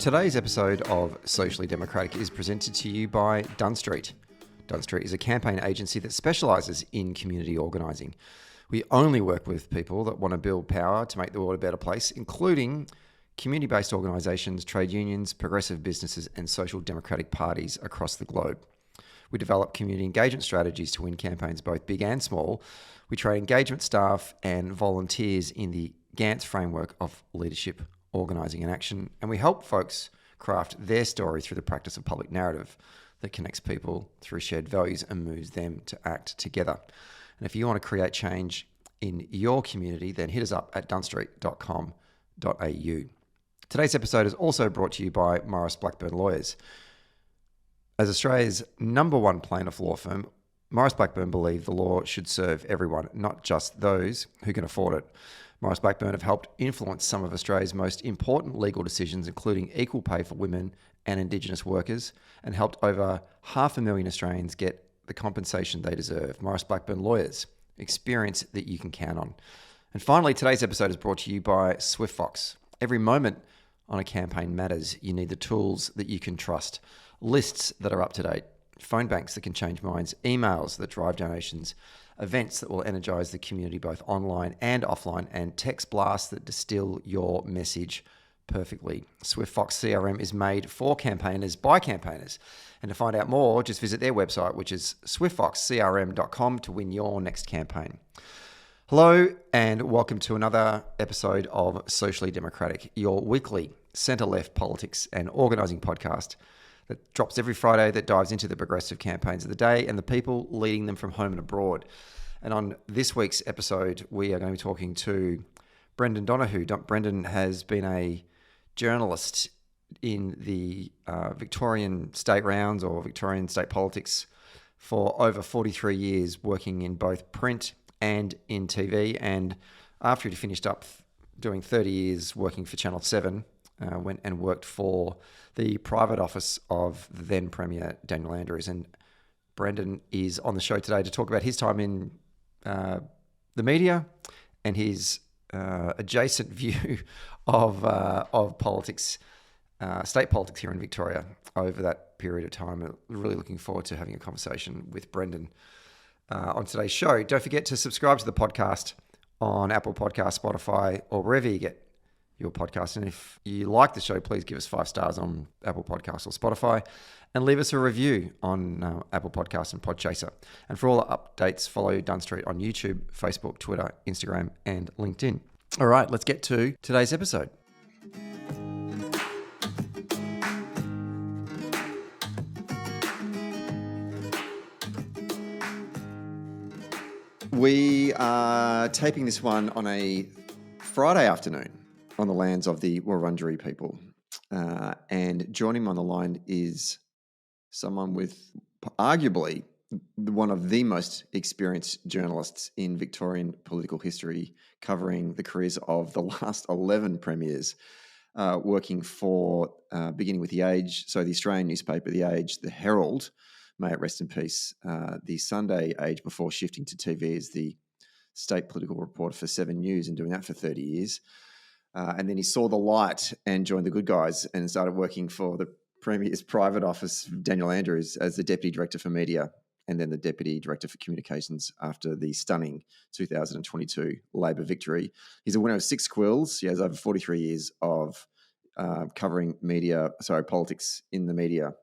Today's episode of Socially Democratic is presented to you by Dunn Street. Dunn Street is a campaign agency that specialises in community organising. We only work with people that want to build power to make the world a better place, including community-based organisations, trade unions, progressive businesses and social democratic parties across the globe. We develop community engagement strategies to win campaigns both big and small. We train engagement staff and volunteers in the Gantt framework of leadership, organising and action, and we help folks craft their story through the practice of public narrative that connects people through shared values and moves them to act together. And if you want to create change in your community, then hit us up at dunstreet.com.au. Today's episode is also brought to you by Maurice Blackburn Lawyers. As Australia's number one plaintiff law firm, Maurice Blackburn believe the law should serve everyone, not just those who can afford it. Maurice Blackburn have helped influence some of Australia's most important legal decisions, including equal pay for women and Indigenous workers, and helped over 500,000 Australians get the compensation they deserve. Maurice Blackburn Lawyers, experience that you can count on. And finally, today's episode is brought to you by SwiftFox. Every moment on a campaign matters. You need the tools that you can trust, lists that are up to date, phone banks that can change minds, emails that drive donations, events that will energise the community both online and offline, and text blasts that distill your message perfectly. SwiftFox CRM is made for campaigners by campaigners. And to find out more, just visit their website, which is swiftfoxcrm.com, to win your next campaign. Hello and welcome to another episode of Socially Democratic, your weekly centre-left politics and organising podcast that drops every Friday, that dives into the progressive campaigns of the day and the people leading them from home and abroad. And on this week's episode, we are going to be talking to Brendan Donohoe. Brendan has been a journalist in the Victorian state rounds or Victorian state politics for over 43 years, working in both print and in TV. And after he'd finished up doing 30 years working for Channel 7, went and worked for the private office of the then Premier Daniel Andrews. And Brendan is on the show today to talk about his time in the media and his adjacent view of politics, state politics here in Victoria over that period of time. Really looking forward to having a conversation with Brendan on today's show. Don't forget to subscribe to the podcast on Apple Podcasts, Spotify, or wherever you get your podcast. And if you like the show, please give us 5 stars on Apple Podcasts or Spotify and leave us a review on Apple Podcasts and Podchaser. And for all the updates, follow Dunn Street on YouTube, Facebook, Twitter, Instagram, and LinkedIn. All right, let's get to today's episode. We are taping this one on a Friday afternoon on the lands of the Wurundjeri people. And joining him on the line is someone with arguably one of the most experienced journalists in Victorian political history, covering the careers of the last 11 premiers, working for, beginning with The Age, so the Australian newspaper, The Age, The Herald, may it rest in peace, the Sunday Age, before shifting to TV as the state political reporter for 7 News and doing that for 30 years. And then he saw the light and joined the good guys and started working for the Premier's private office, Daniel Andrews, as the Deputy Director for Media and then the Deputy Director for Communications after the stunning 2022 Labor victory. He's a winner of 6 quills. He has over 43 years of covering politics in the media,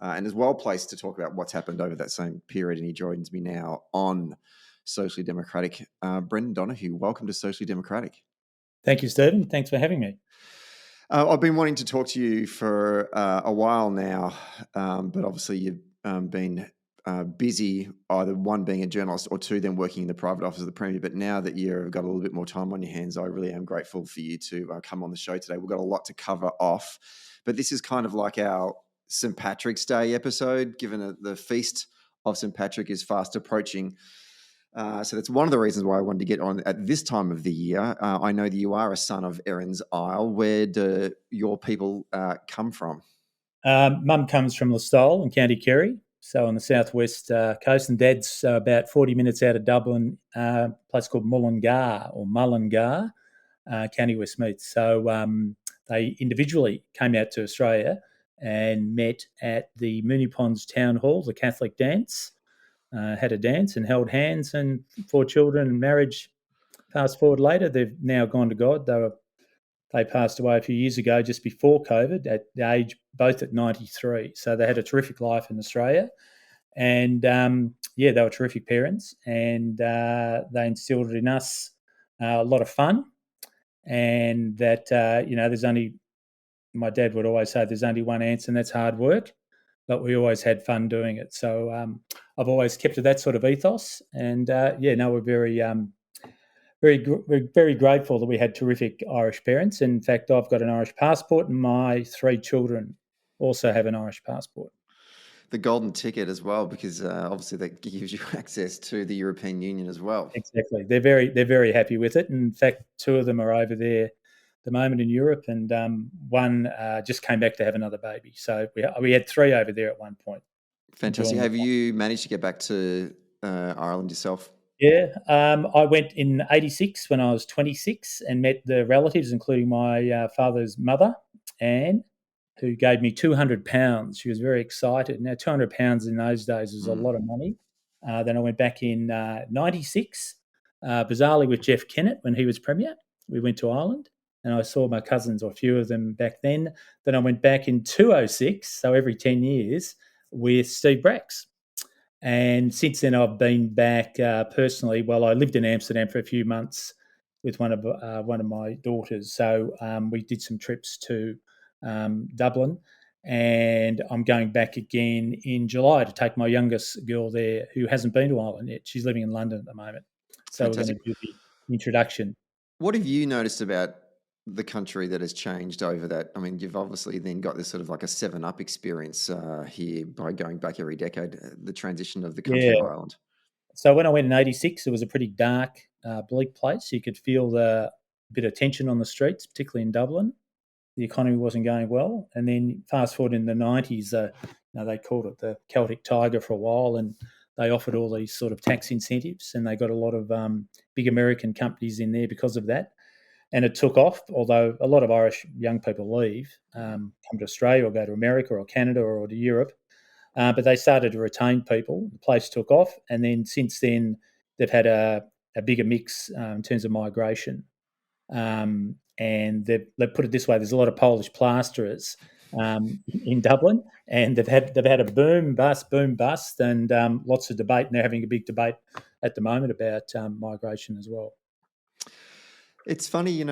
and is well placed to talk about what's happened over that same period. And he joins me now on Socially Democratic. Brendan Donohoe, welcome to Socially Democratic. Thank you, Stephen. Thanks for having me. I've been wanting to talk to you for a while now, but obviously you've been busy, either one being a journalist or two then working in the private office of the Premier. But now that you've got a little bit more time on your hands, I really am grateful for you to come on the show today. We've got a lot to cover off, but this is kind of like our St. Patrick's Day episode, given that the feast of St. Patrick is fast approaching. So that's one of the reasons why I wanted to get on at this time of the year. I know that you are a son of Erin's Isle. Where do your people come from? Mum comes from Listowel in County Kerry, so on the southwest coast, and Dad's about 40 minutes out of Dublin, a place called Mullingar, County Westmeath. So they individually came out to Australia and met at the Moonee Ponds Town Hall, the Catholic dance, had a dance and held hands, and 4 children and marriage. Fast forward later, they've now gone to God. They passed away a few years ago, just before COVID, at the age both at 93. So they had a terrific life in Australia, and they were terrific parents, and they instilled in us a lot of fun, and that there's only, my dad would always say, there's only one answer, and that's hard work. But we always had fun doing it. So I've always kept to that sort of ethos, and we're very grateful that we had terrific Irish parents. In fact, I've got an Irish passport, and my 3 children also have an Irish passport. The golden ticket as well, because obviously that gives you access to the European Union as well. Exactly. They're very happy with it. In fact, 2 of them are over there at the moment in Europe, and one just came back to have another baby. So we had 3 over there at one point. Fantastic. Have you managed to get back to Ireland yourself? Yeah, I went in '86 when I was 26 and met the relatives, including my father's mother, Anne, who gave me £200. She was very excited. Now, £200 in those days was a lot of money. Then I went back in '96, bizarrely with Jeff Kennett when he was Premier. We went to Ireland, and I saw my cousins, or a few of them, back then. Then I went back in 2006, so every 10 years, with Steve Bracks. And since then, I've been back personally. Well, I lived in Amsterdam for a few months with one of my daughters. So we did some trips to Dublin, and I'm going back again in July to take my youngest girl there, who hasn't been to Ireland yet. She's living in London at the moment. So Fantastic. We're going to do the introduction. What have you noticed about the country that has changed over that? I mean, you've obviously then got this sort of like a 7-Up experience here by going back every decade, the transition of the country of Ireland. So when I went in '86, it was a pretty dark, bleak place. You could feel the bit of tension on the streets, particularly in Dublin. The economy wasn't going well. And then fast forward in the '90s, they called it the Celtic Tiger for a while, and they offered all these sort of tax incentives, and they got a lot of big American companies in there because of that. And it took off, although a lot of Irish young people leave, come to Australia or go to America or Canada or to Europe. But they started to retain people. The place took off. And then since then, they've had a bigger mix in terms of migration. And they've put it this way: there's a lot of Polish plasterers in Dublin, and they've had a boom bust, and lots of debate. And they're having a big debate at the moment about migration as well. It's funny,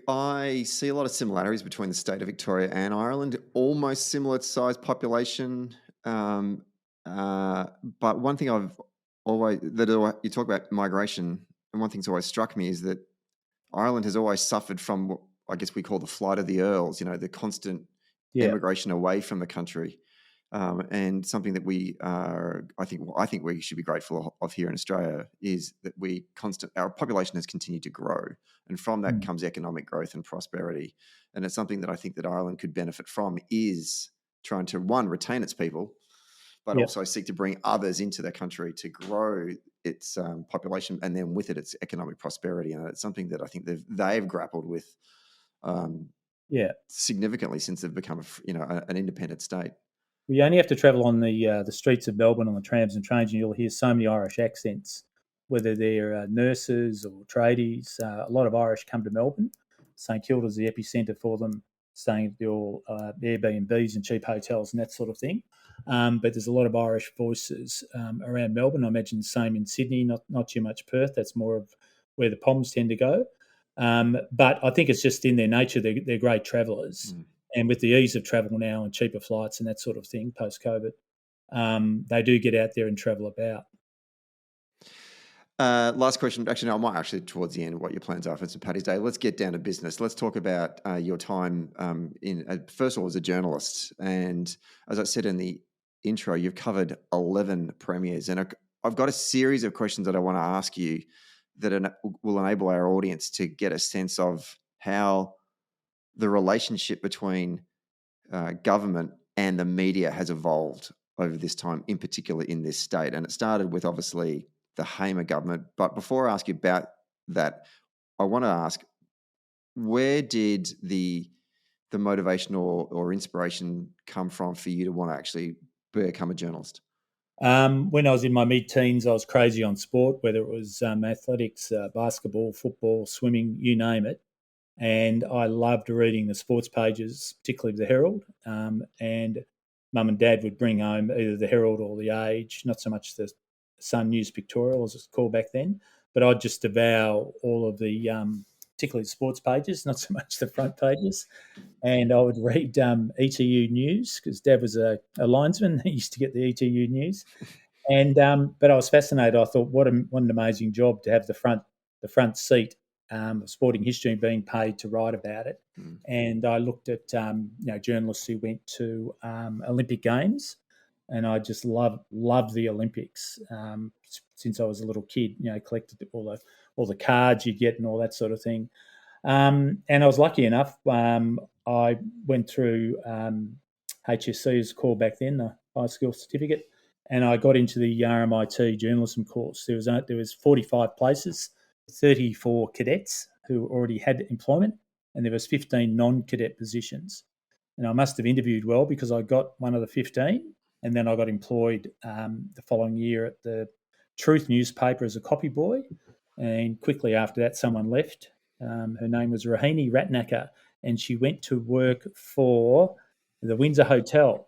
I see a lot of similarities between the state of Victoria and Ireland, almost similar size population. But one thing you talk about migration, and one thing's always struck me is that Ireland has always suffered from what I guess we call the flight of the Earls, the constant immigration away from the country. And something that I think we should be grateful of here in Australia is that our population has continued to grow, and from that comes economic growth and prosperity. And it's something that I think that Ireland could benefit from, is trying to, one, retain its people, but also seek to bring others into their country to grow its population, and then with it, its economic prosperity. And it's something that I think they've grappled with significantly since they've become an independent state. You only have to travel on the streets of Melbourne on the trams and trains, and you'll hear so many Irish accents, whether they're nurses or tradies. A lot of Irish come to Melbourne. St Kilda's the epicentre for them, staying at the Airbnbs and cheap hotels and that sort of thing. But there's a lot of Irish voices around Melbourne. I imagine the same in Sydney, not too much Perth. That's more of where the Poms tend to go. But I think it's just in their nature. They're great travellers. And with the ease of travel now and cheaper flights and that sort of thing post-COVID, they do get out there and travel about. Last question. Actually, no, I might towards the end, what your plans are for St Paddy's Day. Let's get down to business. Let's talk about your time first of all, as a journalist. And as I said in the intro, you've covered 11 premiers. And I've got a series of questions that I want to ask you that will enable our audience to get a sense of how the relationship between government and the media has evolved over this time, in particular in this state. And it started with, obviously, the Hamer government. But before I ask you about that, I want to ask, where did the the motivation or inspiration come from for you to want to actually become a journalist? When I was in my mid-teens, I was crazy on sport, whether it was athletics, basketball, football, swimming, you name it. And I loved reading the sports pages, particularly the Herald. And Mum and Dad would bring home either the Herald or the Age, not so much the Sun News Pictorial, as it's called back then, but I'd just devour all of the, particularly the sports pages, not so much the front pages. And I would read ETU News because Dad was a linesman. He used to get the ETU News. And but I was fascinated. I thought, what an amazing job to have the front seat of sporting history and being paid to write about it. Mm. And I looked at journalists who went to Olympic Games, and I just loved the Olympics since I was a little kid. Collected all the cards you get and all that sort of thing. And I was lucky enough. I went through HSC, as called back then, the high school certificate, and I got into the RMIT journalism course. There was 45 places, 34 cadets who already had employment, and there was 15 non-cadet positions. And I must have interviewed well because I got one of the 15, and then I got employed the following year at the Truth newspaper as a copy boy. And quickly after that, someone left. Her name was Rahini Ratnaker, and she went to work for the Windsor Hotel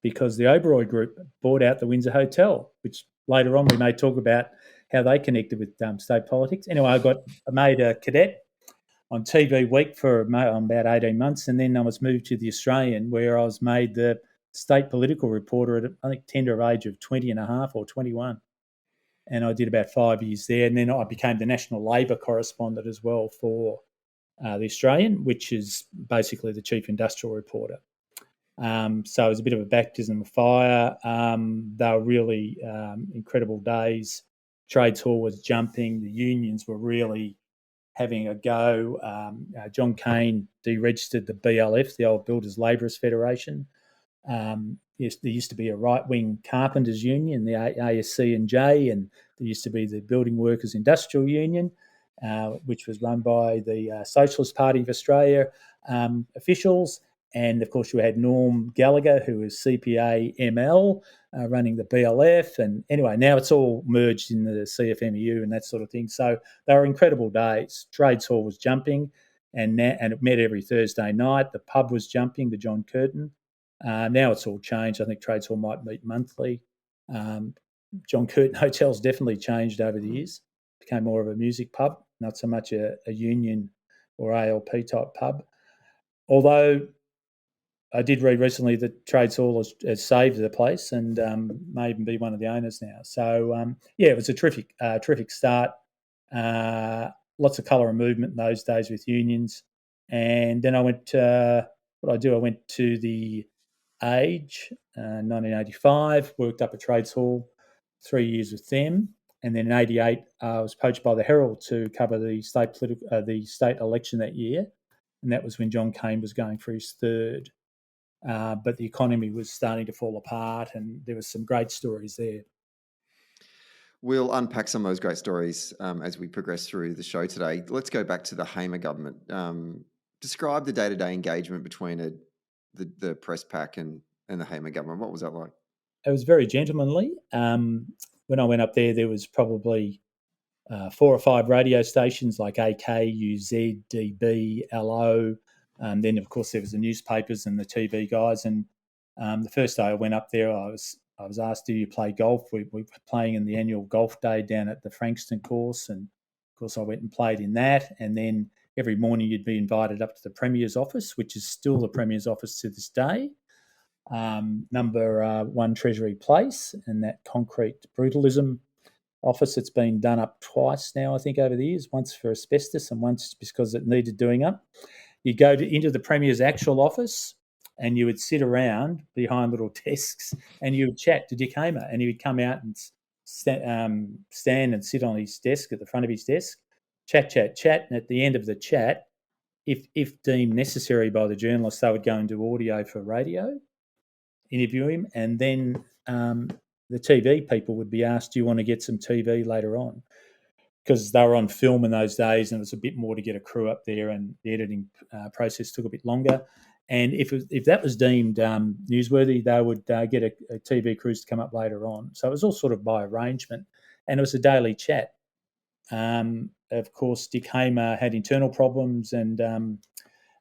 because the Oberoi Group bought out the Windsor Hotel, which later on we may talk about how they connected with state politics. Anyway, I made a cadet on TV Week for about 18 months, and then I was moved to the Australian, where I was made the state political reporter at, I think, tender age of 20 and a half or 21. And I did about 5 years there. And then I became the national Labor correspondent as well for the Australian, which is basically the chief industrial reporter. So it was a bit of a baptism of fire. They were really incredible days. Trades Hall was jumping. The unions were really having a go. John Cain deregistered the BLF, the Old Builders Labourers Federation. Yes, there used to be a right-wing carpenters union, the ASC&J, and there used to be the Building Workers Industrial Union, which was run by the Socialist Party of Australia officials. And, of course, you had Norm Gallagher, who was CPA ML, running the BLF. And anyway, now it's all merged in the CFMEU and that sort of thing. So they were incredible days. Trades Hall was jumping, and it met every Thursday night. The pub was jumping, the John Curtin. Now it's all changed. I think Trades Hall might meet monthly. John Curtin Hotel's definitely changed over the years. Became more of a music pub, not so much a union or ALP type pub. Although I did read recently that Trades Hall has saved the place and may even be one of the owners now. So, it was a terrific start. Lots of colour and movement in those days with unions. And then I went, I went to the Age, 1985, worked up at Trades Hall, 3 years with them. And then in 88, I was poached by the Herald to cover the state election that year. And that was when John Cain was going for his third. But the economy was starting to fall apart, and there were some great stories there. We'll unpack some of those great stories as we progress through the show today. Let's go back to the Hamer government. Describe the day-to-day engagement between the press pack and the Hamer government. What was that like? It was very gentlemanly. When I went up there was probably 4 or 5 radio stations like AK, UZ, DB, LO. Then, of course, there was the newspapers and the TV guys. And the first day I went up there, I was asked, do you play golf? We were playing in the annual golf day down at the Frankston course. And, of course, I went and played in that. And then every morning you'd be invited up to the Premier's office, which is still the Premier's office to this day, number 1 Treasury Place, and that concrete brutalism office that's been done up twice now, I think, over the years, once for asbestos and once because it needed doing up. You go into the Premier's actual office and you would sit around behind little desks and you would chat to Dick Hamer, and he would come out and stand and sit on his desk at the front of his desk, chat. And at the end of the chat, if deemed necessary by the journalists, they would go and do audio for radio, interview him, and then the TV people would be asked, do you want to get some TV later on? Because they were on film in those days and it was a bit more to get a crew up there, and the editing process took a bit longer. And if that was deemed newsworthy, they would get a TV cruise to come up later on. So it was all sort of by arrangement, and it was a daily chat. Of course, Dick Hamer had internal problems, and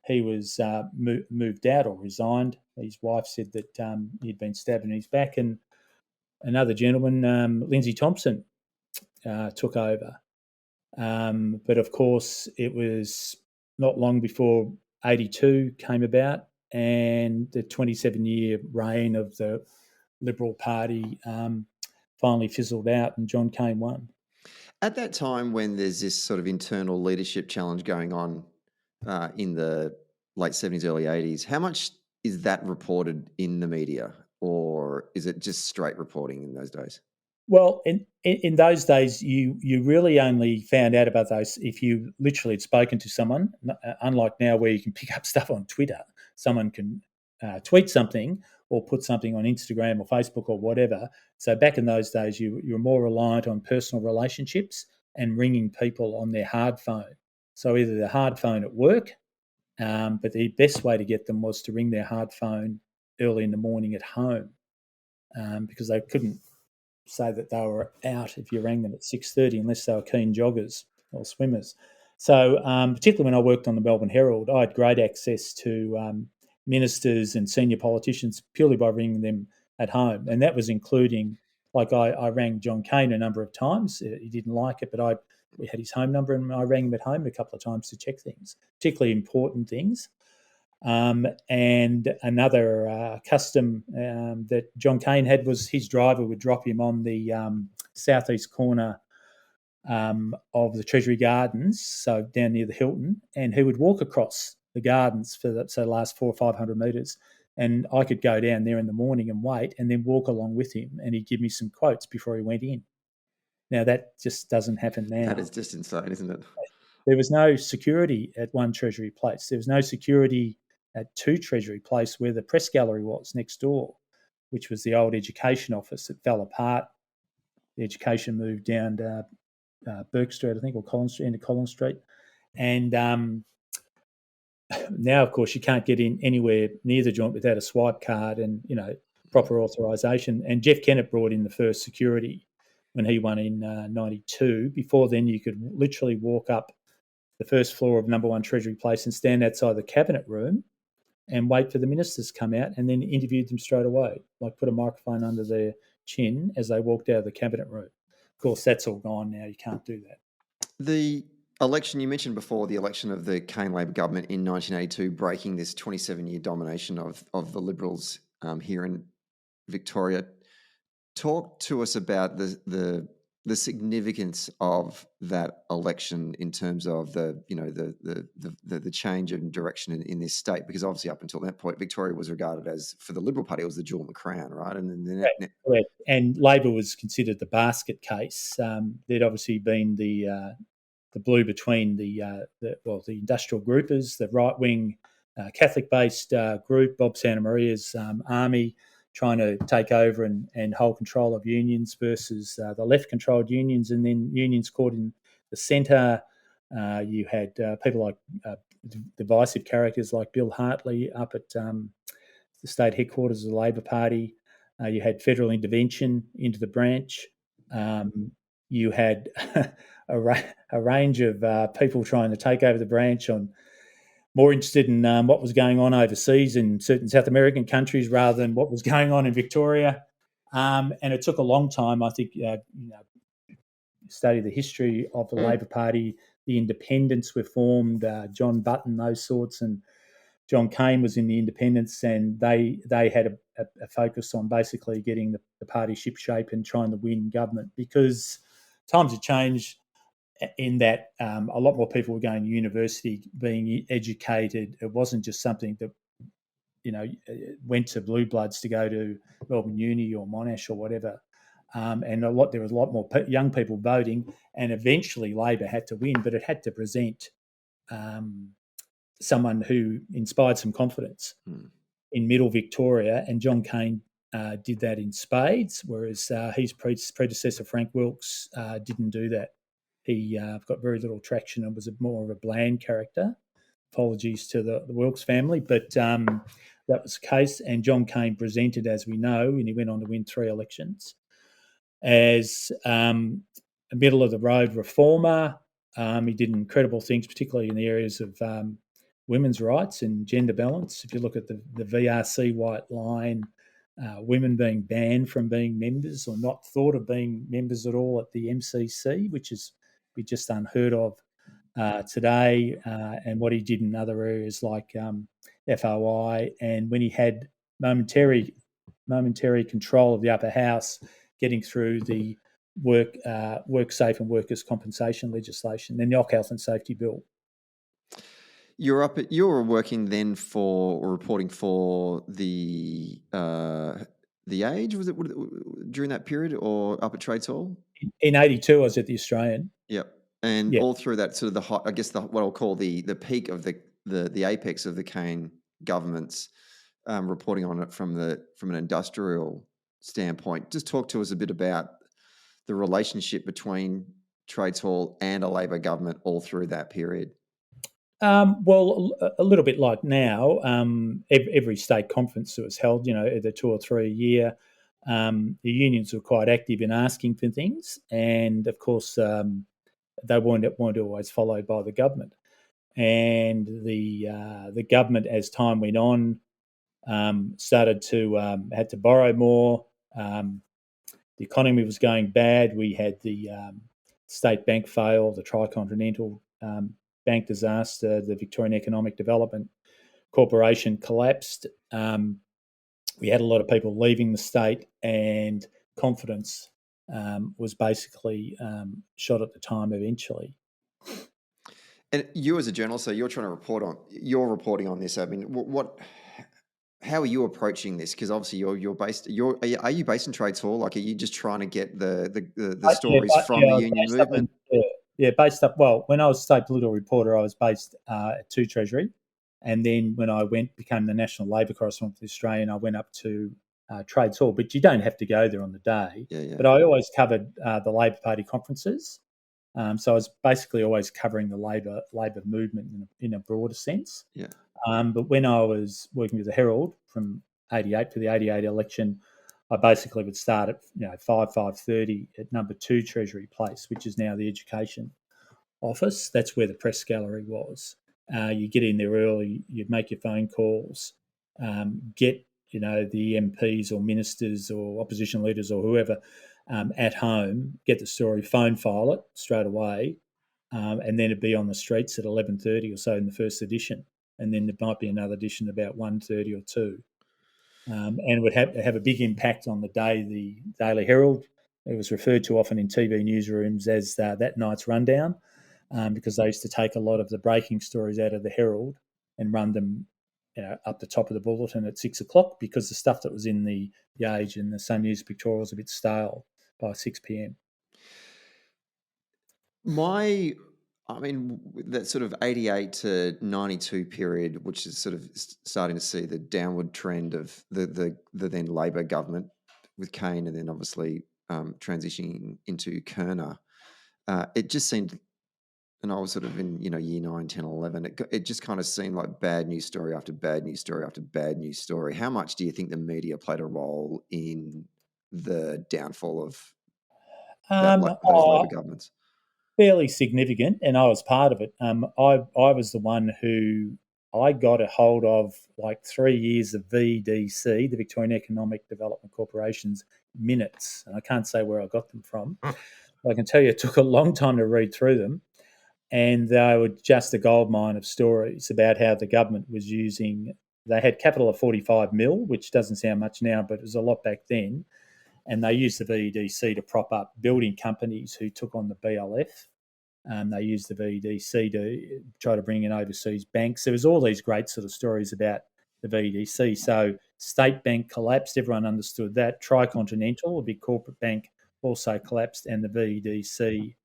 he was moved out or resigned. His wife said that he'd been stabbed in his back, and another gentleman, Lindsay Thompson, took over. But of course, it was not long before 82 came about, and the 27-year reign of the Liberal Party finally fizzled out, and John Cain won. At that time, when there's this sort of internal leadership challenge going on in the late 70s, early 80s, how much is that reported in the media, or is it just straight reporting in those days? Well, in those days, you really only found out about those if you literally had spoken to someone. Unlike now, where you can pick up stuff on Twitter, someone can tweet something or put something on Instagram or Facebook or whatever. So back in those days, you were more reliant on personal relationships and ringing people on their hard phone. So either the hard phone at work, but the best way to get them was to ring their hard phone early in the morning at home, because they couldn't say that they were out if you rang them at 6:30 unless they were keen joggers or swimmers. So particularly when I worked on the Melbourne Herald, I had great access to ministers and senior politicians purely by ringing them at home. And that was including, like I rang John Cain a number of times. He didn't like it, but we had his home number and I rang him at home a couple of times to check things, particularly important things. And another custom that John Cain had was his driver would drop him on the southeast corner of the Treasury Gardens, so down near the Hilton, and he would walk across the gardens for the last 400 or 500 metres. And I could go down there in the morning and wait and then walk along with him, and he'd give me some quotes before he went in. Now, that just doesn't happen now. That is just insane, isn't it? There was no security at one Treasury Place. There was no security at 2 Treasury Place, where the press gallery was next door, which was the old education office. It fell apart. The education moved down to Burke Street, I think, or Collins Street, into Collins Street. And now, of course, you can't get in anywhere near the joint without a swipe card and, proper authorisation. And Jeff Kennett brought in the first security when he won in 92. Before then, you could literally walk up the first floor of number 1 Treasury Place and stand outside the cabinet room and wait for the ministers to come out, and then interviewed them straight away, like put a microphone under their chin as they walked out of the cabinet room. Of course, that's all gone now. You can't do that. The election, you mentioned before, the election of the Cain Labor government in 1982, breaking this 27-year domination of the Liberals here in Victoria. Talk to us about the significance of that election in terms of the change in direction in this state, because obviously up until that point, Victoria was regarded as, for the Liberal Party, it was the jewel in the crown, right? And then correct. And Labor was considered the basket case. There'd obviously been the blue between the industrial groupers, the right wing Catholic based group, Bob Santa Maria's army, trying to take over and hold control of unions, versus the left-controlled unions, and then unions caught in the centre. You had people like divisive characters like Bill Hartley up at the state headquarters of the Labor Party. You had federal intervention into the branch. You had a range of people trying to take over the branch, more interested in what was going on overseas in certain South American countries rather than what was going on in Victoria. And it took a long time. I think, study the history of the Labor Party. The independents were formed, John Button, those sorts, and John Cain was in the independents, and they had a focus on basically getting the party shipshape and trying to win government, because times have changed in that a lot more people were going to university, being educated. It wasn't just something that, went to blue bloods to go to Melbourne Uni or Monash or whatever. And there was a lot more young people voting, and eventually Labor had to win, but it had to present someone who inspired some confidence in middle Victoria, and John Cain did that in spades, whereas his predecessor, Frank Wilkes, didn't do that. He got very little traction and was more of a bland character. apologies to the Wilkes family, but that was the case. And John Cain presented, as we know, and he went on to win 3 elections, as a middle-of-the-road reformer. He did incredible things, particularly in the areas of women's rights and gender balance. If you look at the VRC white line, women being banned from being members or not thought of being members at all at the MCC, which is just unheard of today, and what he did in other areas like FOI, and when he had momentary control of the upper house, getting through the work safe and workers' compensation legislation, then the Occ Health and Safety Bill. You were working then for, or reporting for the Age, was it during that period, or up at Trades Hall? In 82, I was at the Australian. Yep. And all through that sort of what I'll call the peak of the apex of the Cain government's reporting on it from an industrial standpoint. Just talk to us a bit about the relationship between Trades Hall and a Labor government all through that period. Well, a little bit like now. Every state conference that was held, either 2 or 3 a year, the unions were quite active in asking for things, and of course they weren't always followed by the government. And the government, as time went on, started to had to borrow more. The economy was going bad. We had the state bank fail, the Tricontinental bank disaster, the Victorian Economic Development Corporation collapsed. We had a lot of people leaving the state, and confidence was basically shot at the time eventually. And you as a journalist, so you're reporting on this. I mean, how are you approaching this? Because obviously are you based in Trades Hall? Like, are you just trying to get the stories from the union movement? Based up. Well, when I was state political reporter, I was based at 2 Treasury, and then when I became the national Labor correspondent for the Australian, I went up to Trades Hall. But you don't have to go there on the day. Yeah. But I always covered the Labor Party conferences, so I was basically always covering the Labor movement in a broader sense. Yeah. But when I was working with the Herald from 88 for the 88 election, I basically would start at 5:30 at number 2 Treasury Place, which is now the Education Office. That's where the press gallery was. You get in there early, you'd make your phone calls, get the MPs or ministers or opposition leaders or whoever at home, get the story, phone file it straight away, and then it'd be on the streets at 11:30 or so in the first edition, and then there might be another edition about 1:30 or 2. And it would have a big impact on the day. The Daily Herald, it was referred to often in TV newsrooms as that night's rundown, because they used to take a lot of the breaking stories out of the Herald and run them up the top of the bulletin at 6 o'clock, because the stuff that was in the Age and the Sun News Victoria was a bit stale by 6 p.m. That sort of 88 to 92 period, which is sort of starting to see the downward trend of the then Labor government with Cain, and then obviously transitioning into Kerner, it just seemed, and I was sort of in year 9, 10, 11, it just kind of seemed like bad news story after bad news story after bad news story. How much do you think the media played a role in the downfall of those Labor governments? Fairly significant, and I was part of it. I was the one who I got a hold of like 3 years of VEDC, the Victorian Economic Development Corporation's minutes, and I can't say where I got them from. I can tell you it took a long time to read through them, and they were just a goldmine of stories about how the government was using. They had capital of 45 mil, which doesn't sound much now, but it was a lot back then. And they used the VEDC to prop up building companies who took on the BLF. They used the VEDC to try to bring in overseas banks. There was all these great sort of stories about the VEDC. So State Bank collapsed. Everyone understood that. Tricontinental, a big corporate bank, also collapsed, and the VEDC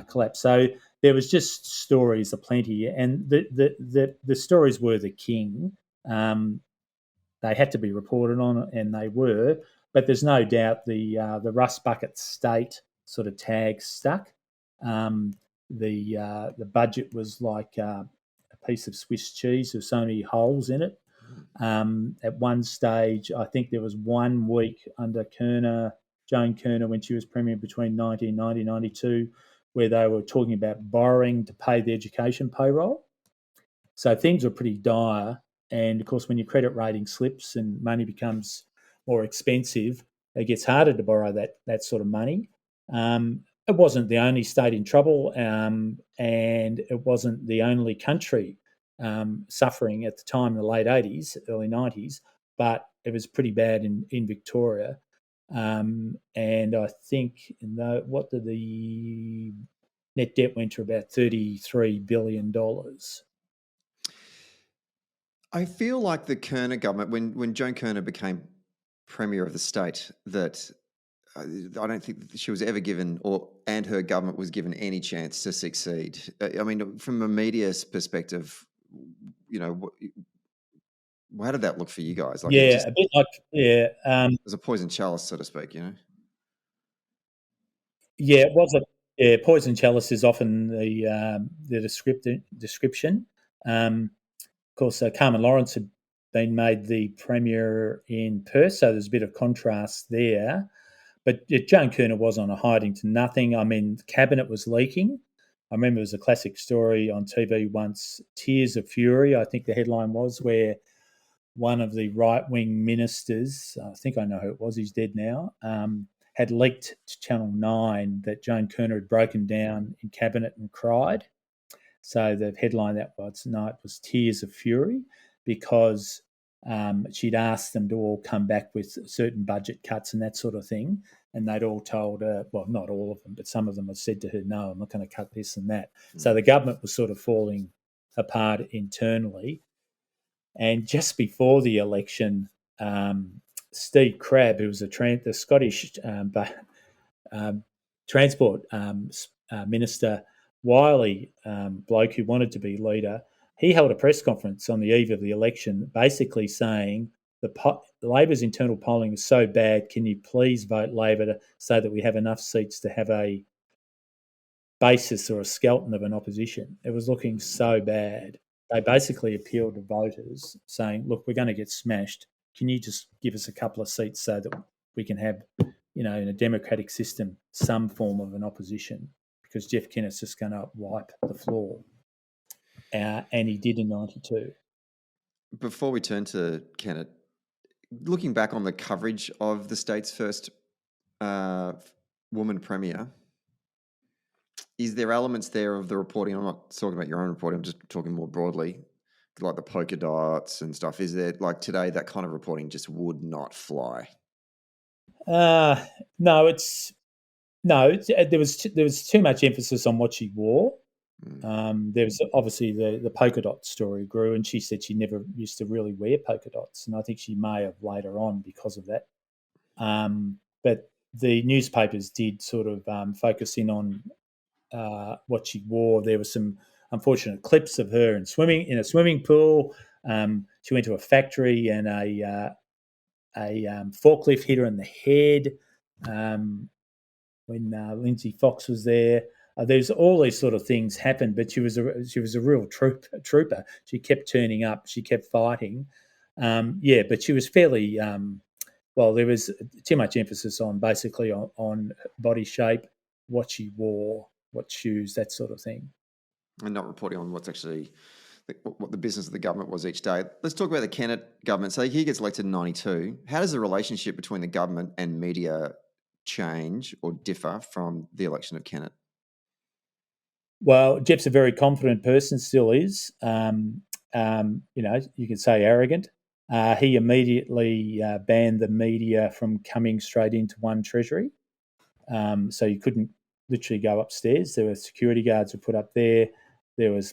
collapsed. So there was just stories aplenty, and the stories were the king. They had to be reported on, and they were. But there's no doubt the rust bucket state sort of tag stuck. The budget was like a piece of Swiss cheese with so many holes in it. At one stage, I think there was 1 week under Joan Kerner, when she was Premier between 1990 and 92, where they were talking about borrowing to pay the education payroll. So things were pretty dire. And of course, when your credit rating slips and money becomes more expensive, it gets harder to borrow that sort of money. It wasn't the only state in trouble, and it wasn't the only country suffering at the time in the late 80s, early 90s, but it was pretty bad in Victoria. And I think the net debt went to about $33 billion. I feel like the Kerner government, when Joan Kerner became Premier of the state, that I don't think she was ever given, and her government was given any chance to succeed. I mean, from a media's perspective, how did that look for you guys? Like, a bit like, it was a poison chalice, so to speak, Yeah, it was poison chalice is often the description. Of course, Carmen Lawrence had been made the Premier in Perth, so there's a bit of contrast there. But Joan Kerner was on a hiding to nothing. I mean, the cabinet was leaking. I remember there was a classic story on TV once, Tears of Fury, I think the headline was, where one of the right-wing ministers, I think I know who it was, he's dead now, had leaked to Channel 9 that Joan Kerner had broken down in cabinet and cried. So the headline that night was Tears of Fury, because she'd asked them to all come back with certain budget cuts and that sort of thing. And they'd all told her, well, not all of them, but some of them had said to her, no, I'm not going to cut this and that. So the government was sort of falling apart internally. And just before the election, Steve Crabb, who was the Scottish transport minister, wily bloke who wanted to be leader, he held a press conference on the eve of the election, basically saying Labor's internal polling is so bad, can you please vote Labor so that we have enough seats to have a basis or a skeleton of an opposition? It was looking so bad. They basically appealed to voters saying, look, we're going to get smashed. Can you just give us a couple of seats so that we can have, in a democratic system, some form of an opposition? Because Jeff Kennett's just going to wipe the floor. And he did in 92. Before we turn to Kennett, looking back on the coverage of the state's first woman premier, is there elements there of the reporting? I'm not talking about your own reporting, I'm just talking more broadly, like the polka dots and stuff. Is there, like today, that kind of reporting just would not fly? No, there was too much emphasis on what she wore. There was obviously the polka dot story grew, and she said she never used to really wear polka dots, and I think she may have later on because of that. But the newspapers did sort of focus in on what she wore. There were some unfortunate clips of her in a swimming pool. She went to a factory, and a forklift hit her in the head when Lindsay Fox was there. There's all these sort of things happened, but she was a real trooper. She kept turning up. She kept fighting. But she was fairly there was too much emphasis on basically on body shape, what she wore, what shoes, that sort of thing, and not reporting on what's actually what the business of the government was each day. Let's talk about the Kennett government. So he gets elected in 92. How does the relationship between the government and media change or differ from the election of Kennett? Well, Jeff's a very confident person, still is. You could say arrogant. He immediately banned the media from coming straight into One Treasury. So you couldn't literally go upstairs. There were security guards were put up there. There was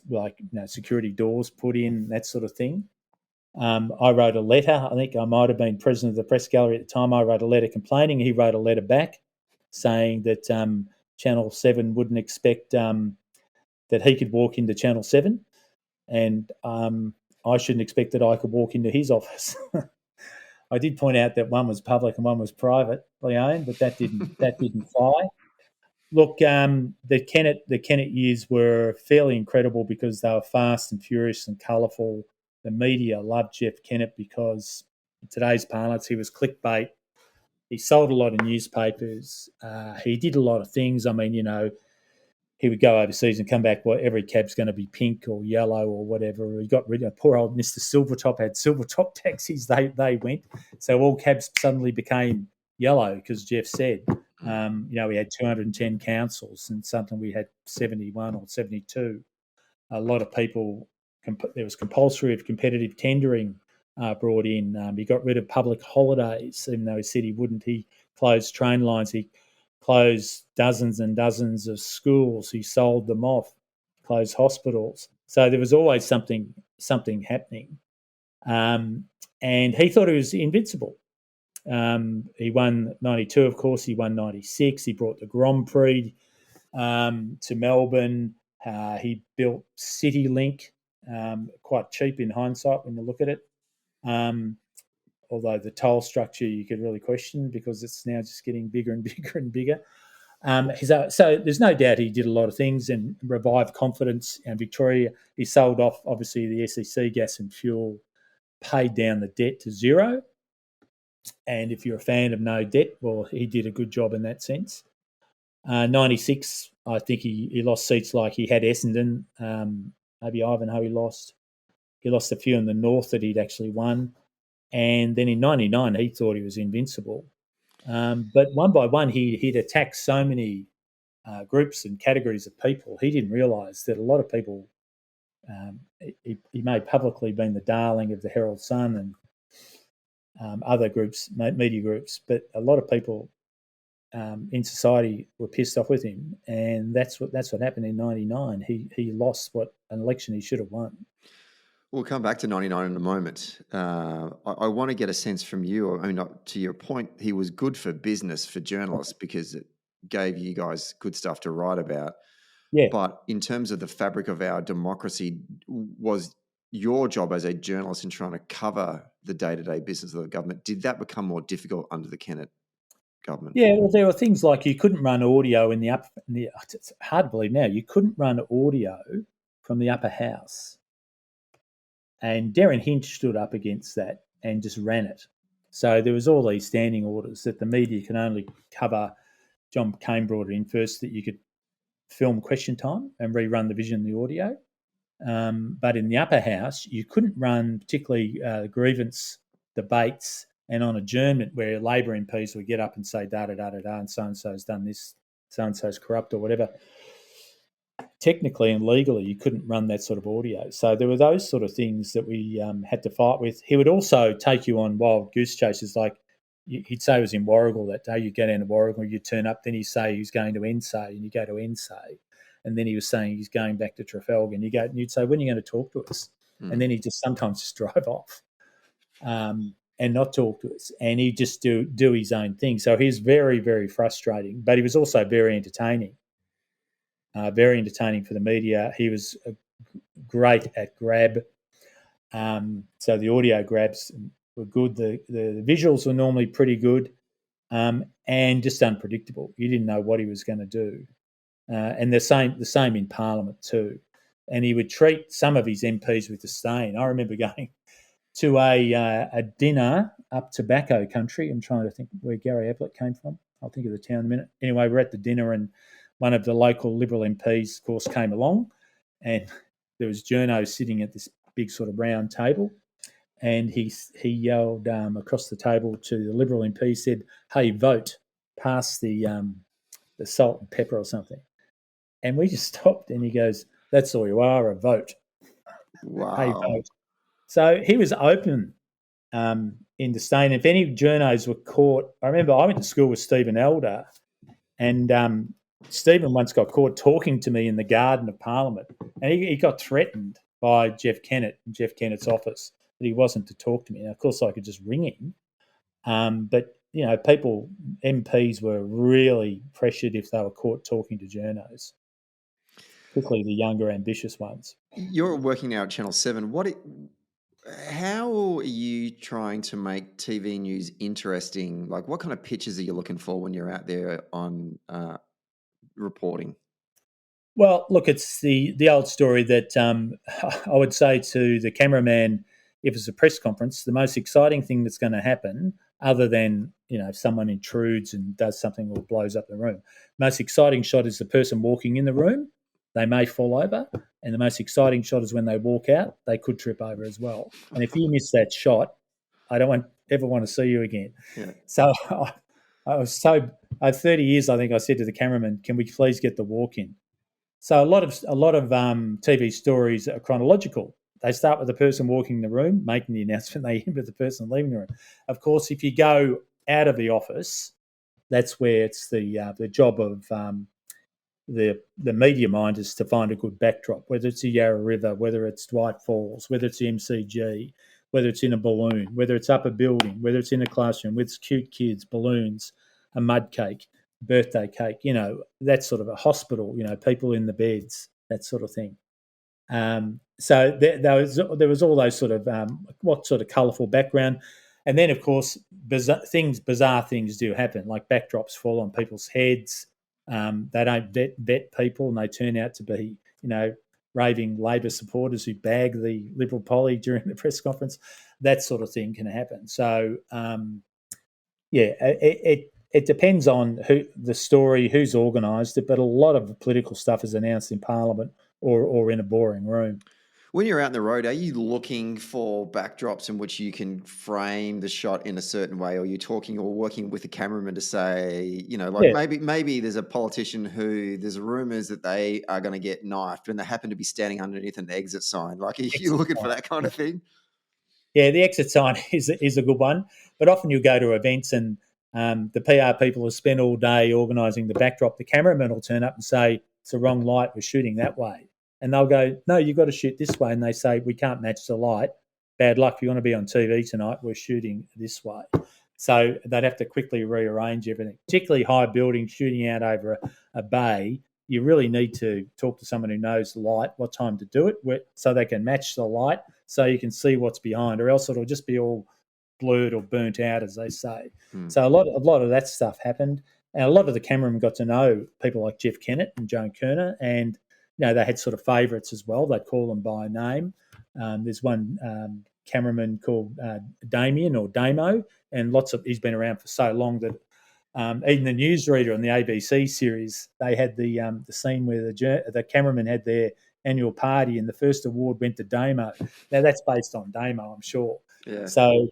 security doors put in, that sort of thing. I wrote a letter. I think I might have been president of the press gallery at the time. I wrote a letter complaining. He wrote a letter back saying that Channel 7 wouldn't expect that he could walk into Channel 7, and I shouldn't expect that I could walk into his office. I did point out that one was public and one was privately owned, but that didn't fly. Look, the Kennett years were fairly incredible because they were fast and furious and colourful. The media loved Jeff Kennett because, in today's parlance, he was clickbait. He sold a lot of newspapers. He did a lot of things. I mean, he would go overseas and come back. Well, every cab's going to be pink or yellow or whatever. He got rid of poor old Mr. Silvertop had Silvertop taxis. They went, so all cabs suddenly became yellow because Jeff said, we had 210 councils and something we had 71 or 72. A lot of people. There was compulsory of competitive tendering brought in. He got rid of public holidays, even though he said he wouldn't. He closed train lines. He closed dozens and dozens of schools. He sold them off, closed hospitals. So there was always something happening. And he thought he was invincible. He won 92, of course. He won 96. He brought the Grand Prix to Melbourne. He built CityLink, quite cheap in hindsight when you look at it. Although the toll structure you could really question because it's now just getting bigger and bigger and bigger. So there's no doubt he did a lot of things and revived confidence in Victoria. He sold off, obviously, the SEC gas and fuel, paid down the debt to zero. And if you're a fan of no debt, well, he did a good job in that sense. 96, I think he lost seats like he had Essendon, maybe Ivanhoe he lost. He lost a few in the north that he'd actually won. And then in 99, he thought he was invincible. But one by one, he'd attacked so many groups and categories of people. He didn't realise that a lot of people, he may publicly been the darling of the Herald Sun and other groups, media groups, but a lot of people in society were pissed off with him, and that's what happened in 99. He lost an election he should have won. We'll come back to 99 in a moment. I want to get a sense from you. I mean, to your point, he was good for business, for journalists, because it gave you guys good stuff to write about. Yeah. But in terms of the fabric of our democracy, was your job as a journalist in trying to cover the day-to-day business of the government, did that become more difficult under the Kennett government? Yeah, well, there were things like you couldn't run audio in the upper. It's hard to believe now. You couldn't run audio from the upper house. And Darren Hinch stood up against that and just ran it. So there was all these standing orders that the media can only cover. John Cain brought it in first that you could film Question Time and rerun the vision and the audio. But in the upper house, you couldn't run particularly grievance debates and on adjournment where Labor MPs would get up and say da-da-da-da-da and so-and-so's done this, so-and-so's corrupt or whatever. Technically and legally, you couldn't run that sort of audio. So there were those sort of things that we had to fight with. He would also take you on wild goose chases. Like he'd say he was in Warrigal that day. You'd go down to Warrigal, you'd turn up. Then he'd say he was going to Ensay, and you go to Ensay. And then he was saying he's going back to Trafalgar. And you'd say, when are you going to talk to us? And then he'd just sometimes just drive off and not talk to us. And he'd just do his own thing. So he was very, very frustrating. But he was also very entertaining. Very entertaining for the media. He was great at grab. So the audio grabs were good. The visuals were normally pretty good and just unpredictable. You didn't know what he was going to do. And the same in Parliament too. And he would treat some of his MPs with disdain. I remember going to a dinner up tobacco country. I'm trying to think where Gary Ablett came from. I'll think of the town in a minute. Anyway, we're at the dinner and one of the local Liberal MPs, of course, came along and there was journo sitting at this big sort of round table and he yelled across the table to the Liberal MP, said, "Hey, vote, pass the salt and pepper or something." And we just stopped and he goes, "That's all you are, a vote." Wow. Hey, vote. So he was open in disdain. If any journos were caught, I remember I went to school with Stephen Elder and Stephen once got caught talking to me in the garden of Parliament and he got threatened by Jeff Kennett in Jeff Kennett's office that he wasn't to talk to me. And of course, I could just ring him. But, MPs were really pressured if they were caught talking to journos, particularly the younger, ambitious ones. You're working now at Channel 7. How are you trying to make TV news interesting? Like, what kind of pitches are you looking for when you're out there on reporting? Well, look, it's the old story that I would say to the cameraman, if it's a press conference, the most exciting thing that's going to happen, other than if someone intrudes and does something or blows up the room, most exciting shot is the person walking in the room. They may fall over, and the most exciting shot is when they walk out. They could trip over as well. And if you miss that shot, I don't ever want to see you again. Yeah. So I was 30 years. I think I said to the cameraman, "Can we please get the walk in?" So a lot of TV stories are chronological. They start with the person walking in the room, making the announcement. They end with the person leaving the room. Of course, if you go out of the office, that's where it's the job of the media minders to find a good backdrop. Whether it's the Yarra River, whether it's Dwight Falls, whether it's the MCG, whether it's in a balloon, whether it's up a building, whether it's in a classroom, with cute kids, balloons, a mud cake, birthday cake, that sort of a hospital, people in the beds, that sort of thing. So there was all those sort of what sort of colourful background, and then of course bizarre things do happen, like backdrops fall on people's heads. They don't vet people, and they turn out to be raving Labor supporters who bag the Liberal poly during the press conference. That sort of thing can happen. So it depends on who the story, who's organised it, but a lot of political stuff is announced in Parliament or in a boring room. When you're out in the road, are you looking for backdrops in which you can frame the shot in a certain way, or are you talking or working with a cameraman to say, maybe there's a politician who there's rumours that they are going to get knifed and they happen to be standing underneath an exit sign? Like, are you looking for that kind of thing? Yeah, the exit sign is a good one, but often you go to events and the PR people will spend all day organising the backdrop. The cameraman will turn up and say, "It's the wrong light, we're shooting that way." And they'll go, "No, you've got to shoot this way." And they say, "We can't match the light. Bad luck, if you want to be on TV tonight, we're shooting this way." So they'd have to quickly rearrange everything, particularly high buildings shooting out over a bay. You really need to talk to someone who knows the light, what time to do it, so they can match the light, so you can see what's behind, or else it'll just be all blurred or burnt out, as they say. So a lot of that stuff happened, and a lot of the cameramen got to know people like Jeff Kennett and Joan Kerner, and they had sort of favourites as well. They'd call them by name. There's one cameraman called Damien or Damo, and he's been around for so long that even the newsreader on the ABC series, they had the scene where the cameraman had their annual party and the first award went to Damo. Now that's based on Damo, I'm sure. Yeah. So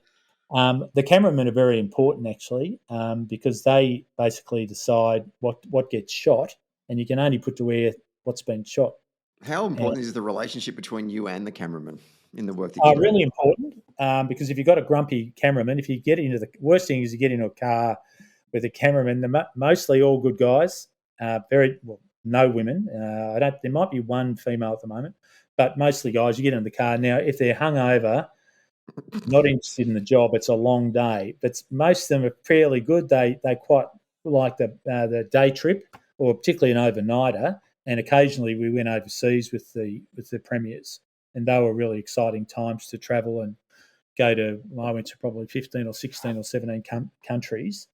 the cameramen are very important actually, because they basically decide what gets shot, and you can only put to air what's been shot. How important is the relationship between you and the cameraman in the work that you do? Really important, because if you've got a grumpy cameraman, if you get into the worst thing is you get into a car with a cameraman, they're mostly all good guys, no women. There might be one female at the moment, but mostly guys. You get in the car now. If they're hungover, not interested in the job, it's a long day. But most of them are fairly good. They quite like the day trip, or particularly an overnighter. And occasionally we went overseas with the premiers, and they were really exciting times to travel and go to. I went to probably 15 or 16 or 17 countries.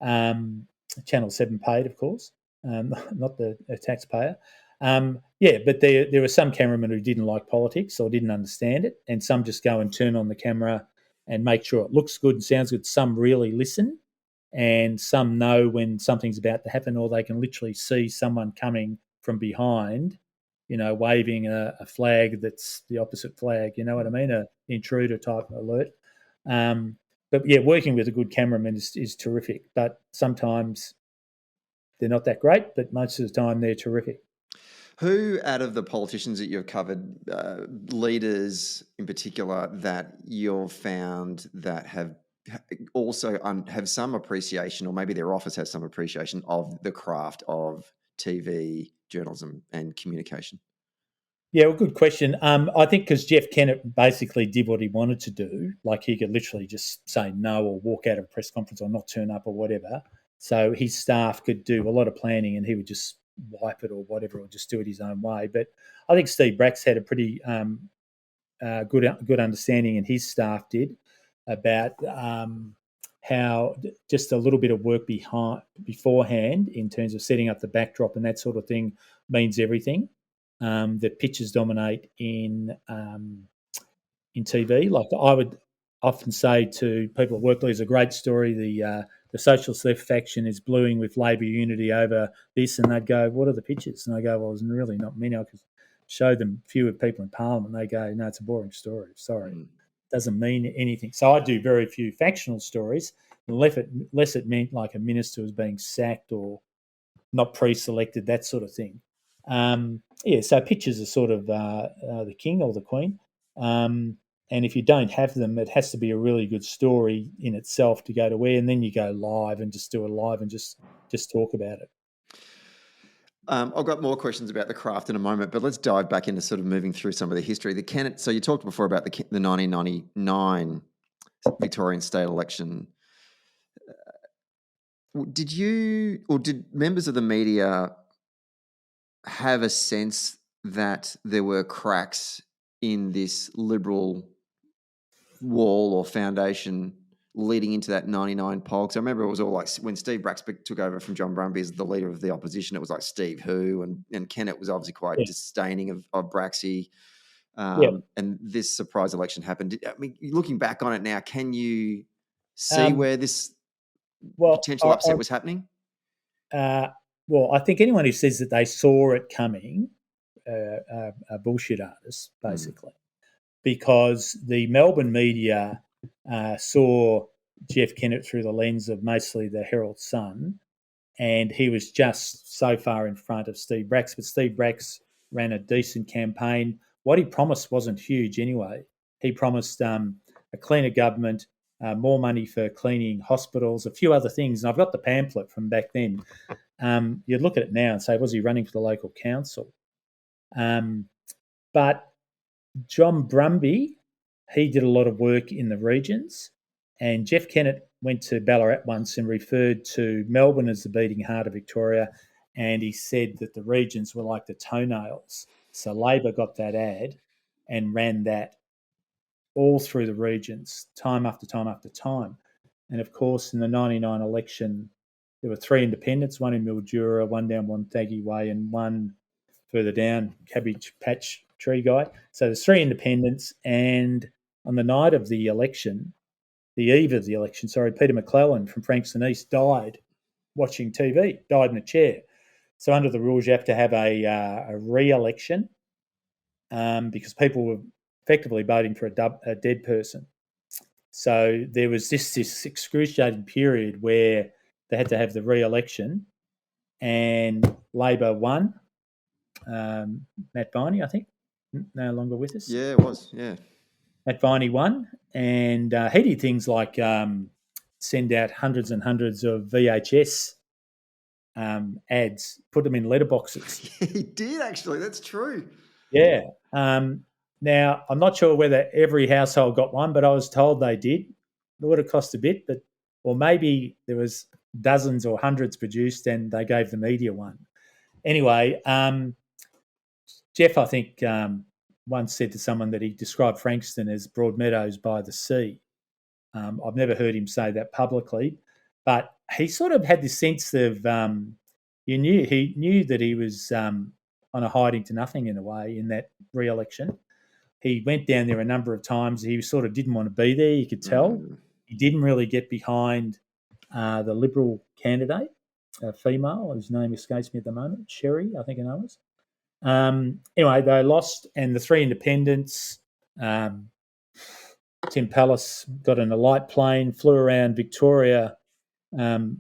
Channel 7 paid, of course, not the taxpayer. But there were some cameramen who didn't like politics or didn't understand it, and some just go and turn on the camera and make sure it looks good and sounds good. Some really listen, and some know when something's about to happen, or they can literally see someone coming from behind, waving a flag that's the opposite flag. You know what I mean? An intruder type alert. But yeah, working with a good cameraman is terrific. But sometimes they're not that great, but most of the time they're terrific. Who out of the politicians that you've covered, leaders in particular, that you've found that have also have some appreciation, or maybe their office has some appreciation of the craft of TV journalism and communication? Yeah, well, good question. I think because Jeff Kennett basically did what he wanted to do, like he could literally just say no or walk out of a press conference or not turn up or whatever. So his staff could do a lot of planning and he would just wipe it or whatever, or just do it his own way. But I think Steve Brax had a pretty good understanding, and his staff did, about how just a little bit of work beforehand in terms of setting up the backdrop and that sort of thing means everything. That pictures dominate in TV. Like I would often say to people at work, there's a great story. The socialist left faction is bluing with Labor unity over this, and they'd go, "What are the pictures?" And I go, "Well, there's really not many. I could show them fewer people in Parliament." And they go, "No, it's a boring story. Sorry, doesn't mean anything." So I do very few factional stories, unless it meant like a minister was being sacked or not pre-selected, that sort of thing. So pictures are sort of the king or the queen. And if you don't have them, it has to be a really good story in itself to go to where, and then you go live and just do it live and just talk about it. I've got more questions about the craft in a moment, but let's dive back into sort of moving through some of the history. So you talked before about the 1999 Victorian state election. Did members of the media have a sense that there were cracks in this Liberal wall or foundation leading into that 99 poll? Because I remember it was all like when Steve Bracks took over from John Brumby as the leader of the opposition, it was like Steve Who, and Kennett was obviously quite disdaining of Braxy. And this surprise election happened. I mean, looking back on it now, can you see where this potential upset was happening? Well, I think anyone who says that they saw it coming are bullshit artists, basically. Because the Melbourne media saw Jeff Kennett through the lens of mostly the Herald Sun, and he was just so far in front of Steve Bracks. But Steve Bracks ran a decent campaign. What he promised wasn't huge anyway. He promised a cleaner government, more money for cleaning hospitals, a few other things. And I've got the pamphlet from back then. You'd look at it now and say, was he running for the local council? But John Brumby, he did a lot of work in the regions, and Jeff Kennett went to Ballarat once and referred to Melbourne as the beating heart of Victoria, and he said that the regions were like the toenails. So Labor got that ad and ran that all through the regions, time after time after time. And of course, in the 99 election, there were 3 independents, one in Mildura, one down Wonthaggi Way, and one further down, Cabbage Patch Tree Guy. So there's 3 independents, and on the night of the election, the eve of the election, Peter McClellan from Frankston East died watching TV, died in a chair. So under the rules, you have to have a re-election because people were effectively voting for a dead person. So there was this excruciating period where they had to have the re-election, and Labor won. Matt Viney, I think, no longer with us. Yeah, it was, yeah. Matt Viney won, and he did things like send out hundreds and hundreds of VHS ads, put them in letterboxes. He did, actually. That's true. Yeah. Now, I'm not sure whether every household got one, but I was told they did. It would have cost a bit, or maybe there was dozens or hundreds produced and they gave the media one. Anyway, Jeff, I think, once said to someone that he described Frankston as Broadmeadows by the sea. I've never heard him say that publicly, but he sort of had this sense of he knew that he was on a hiding to nothing in a way in that re-election. He went down there a number of times. He sort of didn't want to be there. You could tell. He didn't really get behind the Liberal candidate, a female whose name escapes me at the moment, Sherry, I think her name was. Anyway, they lost, and the 3 independents, Tim Pallas got in a light plane, flew around Victoria the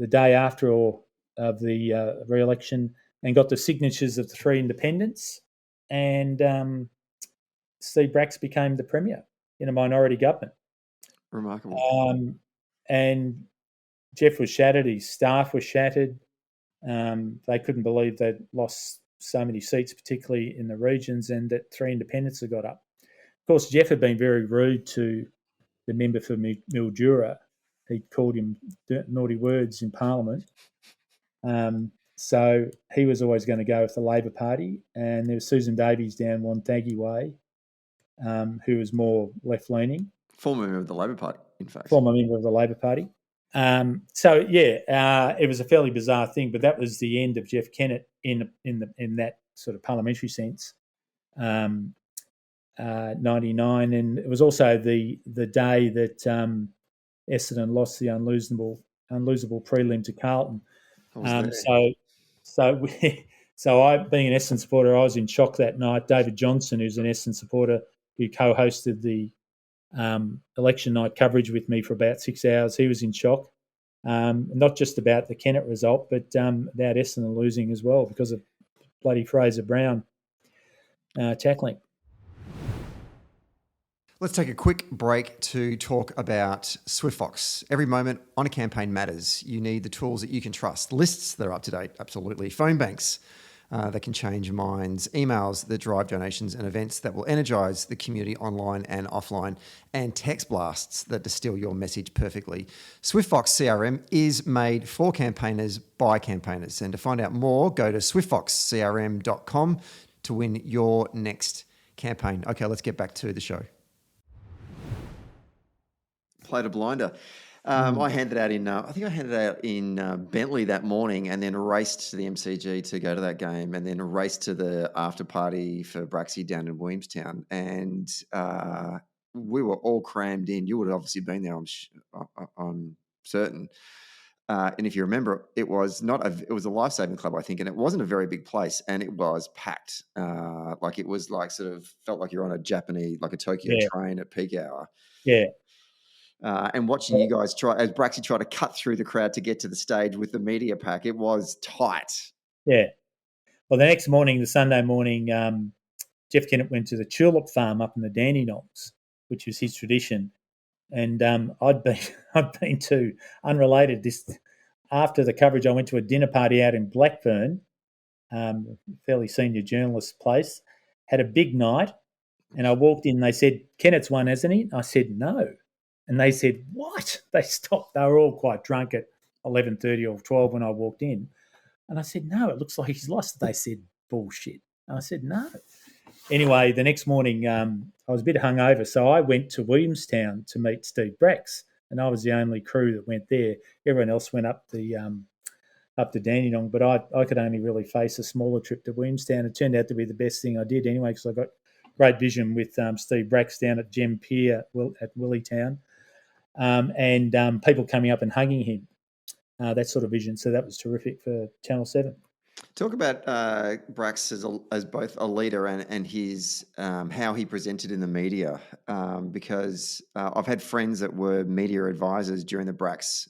day after of the re-election and got the signatures of the 3 independents, and Steve Bracks became the Premier in a minority government. Remarkable. And Jeff was shattered, his staff was shattered. They couldn't believe they'd lost so many seats, particularly in the regions, and that 3 independents had got up. Of course, Jeff had been very rude to the member for Mildura. He called him naughty words in Parliament. So he was always going to go with the Labor Party. And there was Susan Davies down Wonthaggi Way, who was more left-leaning. Former member of the Labor Party, in fact. Former member of the Labor Party. It was a fairly bizarre thing, but that was the end of Jeff Kennett in that sort of parliamentary sense. 99, and it was also the day that Essendon lost the unlosable prelim to Carlton. So I, being an Essendon supporter, I was in shock that night. David Johnson, who's an Essendon supporter, who co-hosted the election night coverage with me for about 6 hours, he was in shock. Not just about the Kennett result, but about Essendon losing as well because of bloody Fraser Brown tackling. Let's take a quick break to talk about SwiftFox. Every moment on a campaign matters. You need the tools that you can trust. Lists that are up to date, absolutely. Phone banks that can change minds. Emails that drive donations, and events that will energise the community online and offline. And text blasts that distill your message perfectly. SwiftFox CRM is made for campaigners by campaigners. And to find out more, go to swiftfoxcrm.com to win your next campaign. Okay, let's get back to the show. Played a blinder. I handed out in Bentley that morning, and then raced to the MCG to go to that game, and then raced to the after party for Braxy down in Williamstown. And we were all crammed in. You would have obviously been there, I'm certain. And if you remember, it was a lifesaving club, I think, and it wasn't a very big place, and it was packed. Like it was like sort of felt like you're on a Japanese, like a Tokyo train at peak hour. Yeah. And watching you guys as Braxy tried to cut through the crowd to get to the stage with the media pack, it was tight. Yeah. Well, the next morning, the Sunday morning, Jeff Kennett went to the tulip farm up in the Dandenongs, which was his tradition. And I'd been to, unrelated, this after the coverage, I went to a dinner party out in Blackburn, fairly senior journalist place, had a big night, and I walked in and they said, "Kennett's won, hasn't he?" I said, "No." And they said, "What?" They stopped. They were all quite drunk at 11:30 or 12 when I walked in. And I said, "No, it looks like he's lost." They said, "Bullshit." And I said, "No." Anyway, the next morning, I was a bit hungover, so I went to Williamstown to meet Steve Brax, and I was the only crew that went there. Everyone else went up to Dandenong, but I could only really face a smaller trip to Williamstown. It turned out to be the best thing I did anyway, because I got great vision with Steve Brax down at Gem Pier at Willietown. And people coming up and hugging him, that sort of vision. So that was terrific for Channel 7. Talk about Brax as both a leader and his how he presented in the media, because I've had friends that were media advisors during the Brax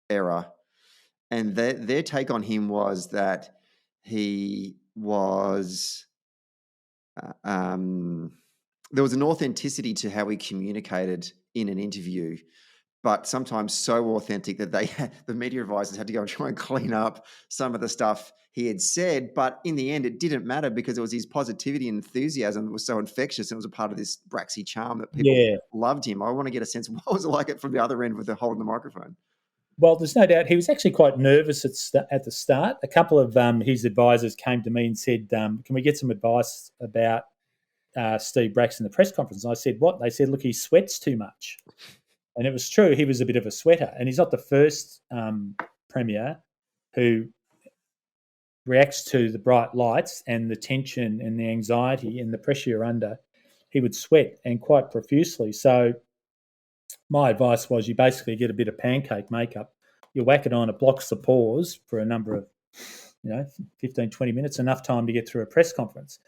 era, and their take on him was that he was there was an authenticity to how he communicated in an interview, but sometimes so authentic that the media advisors had to go and try and clean up some of the stuff he had said. But in the end, it didn't matter because it was his positivity and enthusiasm that was so infectious, and it was a part of this Braxy charm that people loved him. I want to get a sense of what was it like from the other end with the holding the microphone. Well, there's no doubt he was actually quite nervous at the start. A couple of his advisors came to me and said, "Can we get some advice about Steve Brax in the press conference?" And I said, "What?" They said, "Look, he sweats too much." And it was true. He was a bit of a sweater, and he's not the first premier who reacts to the bright lights and the tension and the anxiety and the pressure you're under. He would sweat, and quite profusely. So my advice was you basically get a bit of pancake makeup, you whack it on, it blocks the pores for a number of, 15, 20 minutes, enough time to get through a press conference.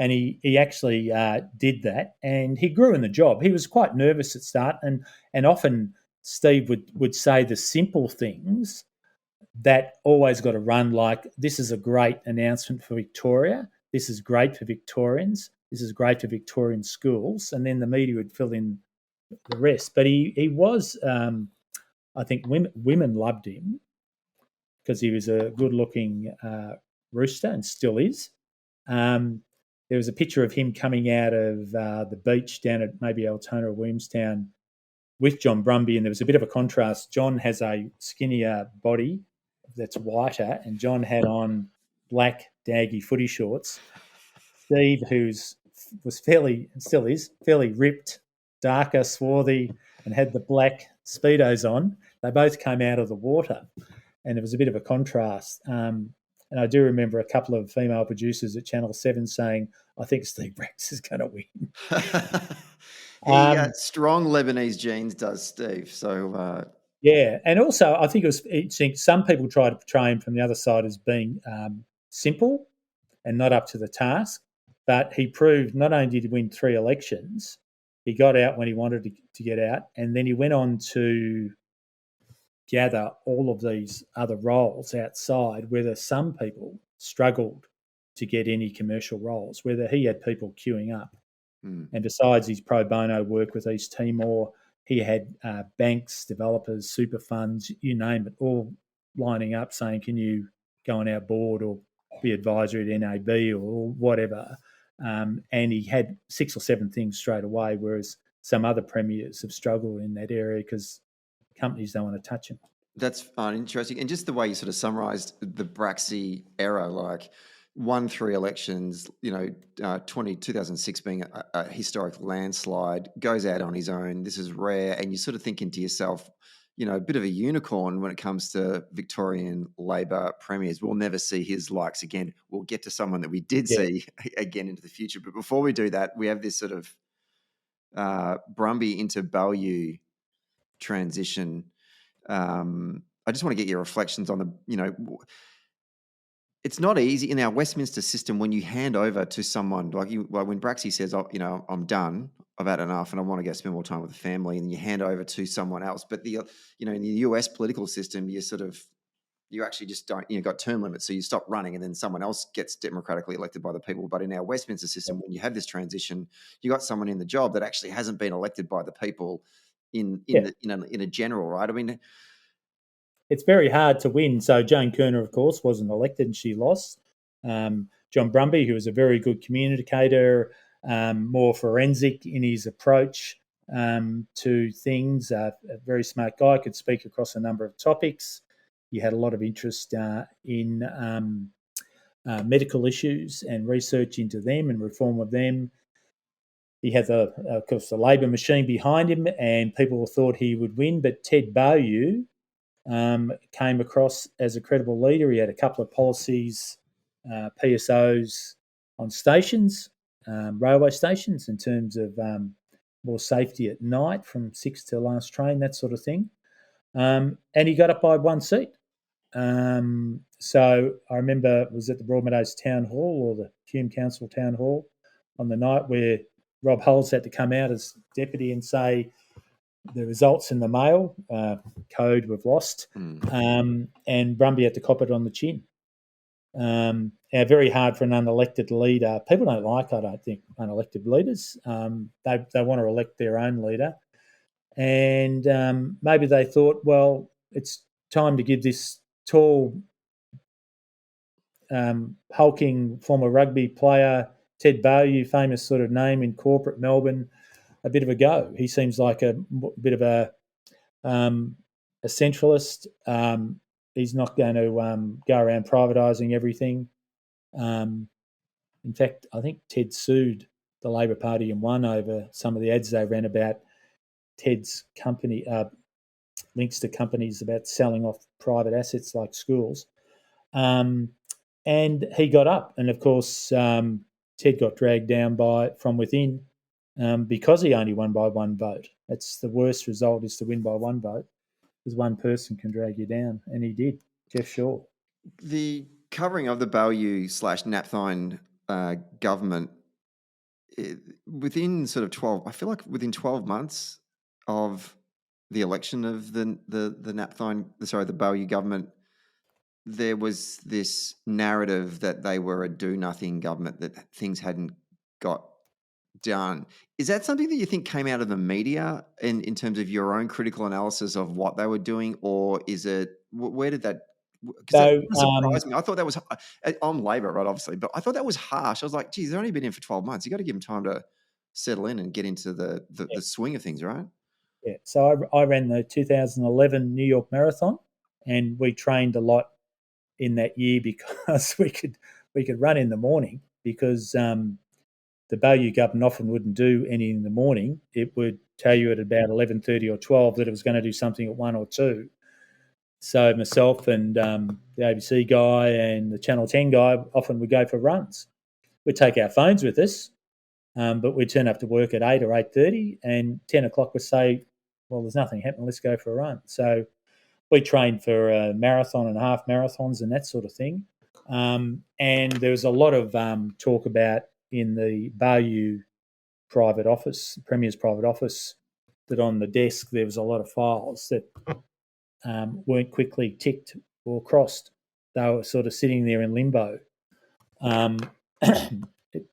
And he actually did that, and he grew in the job. He was quite nervous at start, and often Steve would say the simple things that always got to run, like, "This is a great announcement for Victoria. This is great for Victorians. This is great for Victorian schools." And then the media would fill in the rest. But he was, I think women loved him because he was a good-looking rooster, and still is. There was a picture of him coming out of the beach down at maybe Altona or Williamstown with John Brumby, and there was a bit of a contrast. John has a skinnier body that's whiter, and John had on black daggy footy shorts. Steve, was fairly, and still is, fairly ripped, darker, swarthy, and had the black Speedos on. they both came out of the water, and there was a bit of a contrast. And I do remember a couple of female producers at Channel 7 saying, I think Steve Rex is going to win. He strong Lebanese genes, does Steve. So yeah, and also I think it was interesting. Some people try to portray him from the other side as being simple and not up to the task, but he proved not only did he win 3 elections, he got out when he wanted to get out, and then he went on to gather all of these other roles outside, whether some people struggled to get any commercial roles, whether he had people queuing up. And besides his pro bono work with East Timor, he had banks, developers, super funds, you name it, all lining up saying, can you go on our board or be advisor at NAB or whatever? And he had 6 or 7 things straight away, whereas some other premiers have struggled in that area because companies don't want to touch him. That's interesting. And just the way you sort of summarised the Braxy era, like won 3 elections, 2006 being a historic landslide, goes out on his own. This is rare. And you're sort of thinking to yourself, a bit of a unicorn when it comes to Victorian Labor premiers. We'll never see his likes again. We'll get to someone that we did see again into the future. But before we do that, we have this sort of Brumby into Balliol transition. I just want to get your reflections on it's not easy in our Westminster system when you hand over to someone like when Braxy says, I'm done, I've had enough and I want to go spend more time with the family, and you hand over to someone else. But in the US political system, you actually just don't, got term limits. So you stop running and then someone else gets democratically elected by the people. But in our Westminster system, when you have this transition, you got someone in the job that actually hasn't been elected by the people in a general, right? I mean, it's very hard to win. So Jane Kerner, of course, wasn't elected and she lost. John Brumby, who was a very good communicator, more forensic in his approach to things, a very smart guy, could speak across a number of topics. He had a lot of interest in medical issues and research into them and reform of them. He had, of course, the Labor machine behind him, and people thought he would win. But Ted Balliol came across as a credible leader. He had a couple of policies, PSOs on stations, railway stations, in terms of more safety at night from 6 to last train, that sort of thing. And he got up by 1 seat. So I remember it was at the Broadmeadows Town Hall or the Hume Council Town Hall on the night where Rob Hulls had to come out as deputy and say, the results in the mail, code we've lost, and Brumby had to cop it on the chin. Very hard for an unelected leader. People don't like, I don't think, unelected leaders. They want to elect their own leader. And maybe they thought, well, it's time to give this tall, hulking former rugby player, Ted Balliol, famous sort of name in corporate Melbourne, a bit of a go. He seems like a bit of a centralist. He's not going to go around privatising everything. In fact, I think Ted sued the Labor Party and won over some of the ads they ran about Ted's company, links to companies about selling off private assets like schools. And he got up. And, of course, Ted got dragged down from within because he only won by 1 vote. That's the worst result, is to win by 1 vote, because one person can drag you down, and he did, Jeff Shaw. The covering of the Balliol/Napthine government within sort of 12, I feel like within 12 months of the election of the Balliol government, there was this narrative that they were a do-nothing government, that things hadn't got done. Is that something that you think came out of the media in terms of your own critical analysis of what they were doing, or is it, where did that, because that surprised me. I thought that was, on Labor, right, obviously, but I thought that was harsh. I was like, geez, they've only been in for 12 months. You got to give them time to settle in and get into the swing of things, right? Yeah. So I ran the 2011 New York Marathon, and we trained a lot in that year because we could run in the morning, because the Balliol government often wouldn't do any in the morning. It would tell you at about 11:30 or 12 that it was going to do something at 1 or 2. So myself and the ABC guy and the Channel 10 guy often would go for runs. We'd take our phones with us, but we'd turn up to work at 8 or 8:30, and 10 o'clock would say, well, there's nothing happening, let's go for a run. So we trained for a marathon and half marathons and that sort of thing. And there was a lot of talk about in the Bayou private office, Premier's private office, that on the desk there was a lot of files that weren't quickly ticked or crossed. They were sort of sitting there in limbo.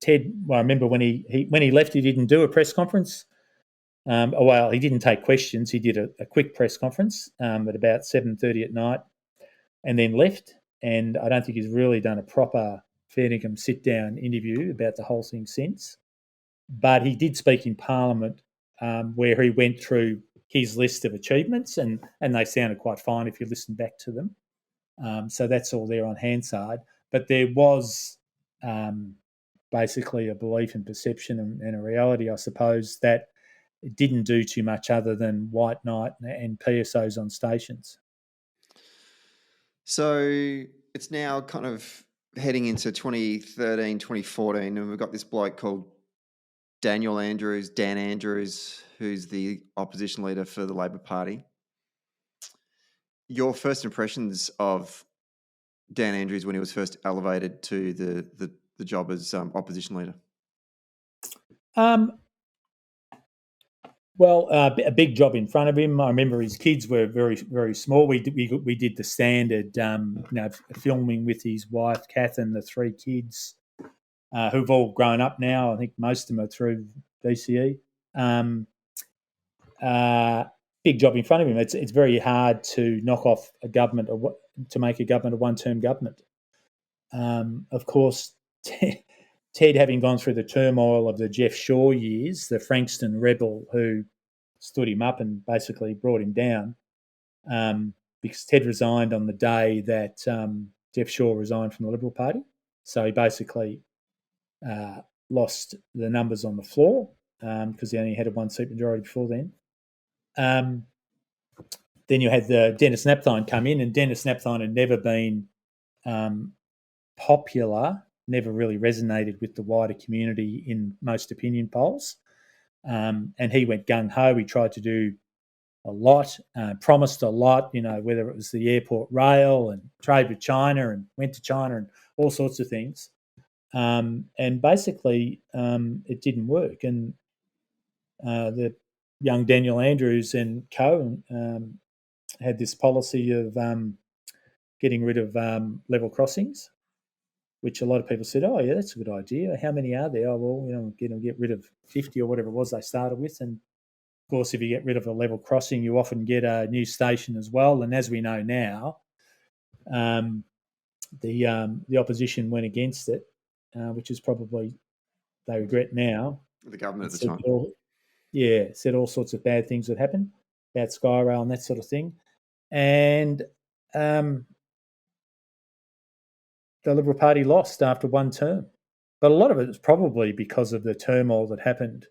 Ted, well, I remember when he left, he didn't do a press conference. Well, he didn't take questions. He did a quick press conference at about 7:30 at night, and then left. And I don't think he's really done a proper fair dinkum sit-down interview about the whole thing since. But he did speak in Parliament where he went through his list of achievements, and they sounded quite fine if you listen back to them. So that's all there on Hansard. But there was basically a belief and perception and a reality, I suppose, that it didn't do too much other than white knight and PSOs on stations. So it's now kind of heading into 2013, 2014, and we've got this bloke called Dan Andrews, who's the opposition leader for the Labor Party. Your first impressions of Dan Andrews when he was first elevated to the job as opposition leader? Well, a big job in front of him. I remember his kids were very, very small. We did the standard, filming with his wife, Kath, and the 3 kids who've all grown up now. I think most of them are through BCE. Big job in front of him. It's very hard to knock off a government or to make a government a one-term government. Of course, Ted, having gone through the turmoil of the Jeff Shaw years, the Frankston rebel who stood him up and basically brought him down, because Ted resigned on the day that Jeff Shaw resigned from the Liberal Party. So he basically lost the numbers on the floor because he only had a 1-seat majority before then. Then you had the Dennis Napthine come in, and Dennis Napthine had never been popular, never really resonated with the wider community in most opinion polls. And he went gung-ho. He tried to do a lot, promised a lot, whether it was the airport rail and trade with China, and went to China and all sorts of things. And basically it didn't work. And the young Daniel Andrews and co had this policy of getting rid of level crossings, which a lot of people said, oh, yeah, that's a good idea. How many are there? Oh, well, get rid of 50 or whatever it was they started with. And, of course, if you get rid of a level crossing, you often get a new station as well. And as we know now, the opposition went against it, which is probably they regret now. The government at the time. Said all sorts of bad things would happen, about Skyrail and that sort of thing. And the Liberal Party lost after one term. But a lot of it is probably because of the turmoil that happened,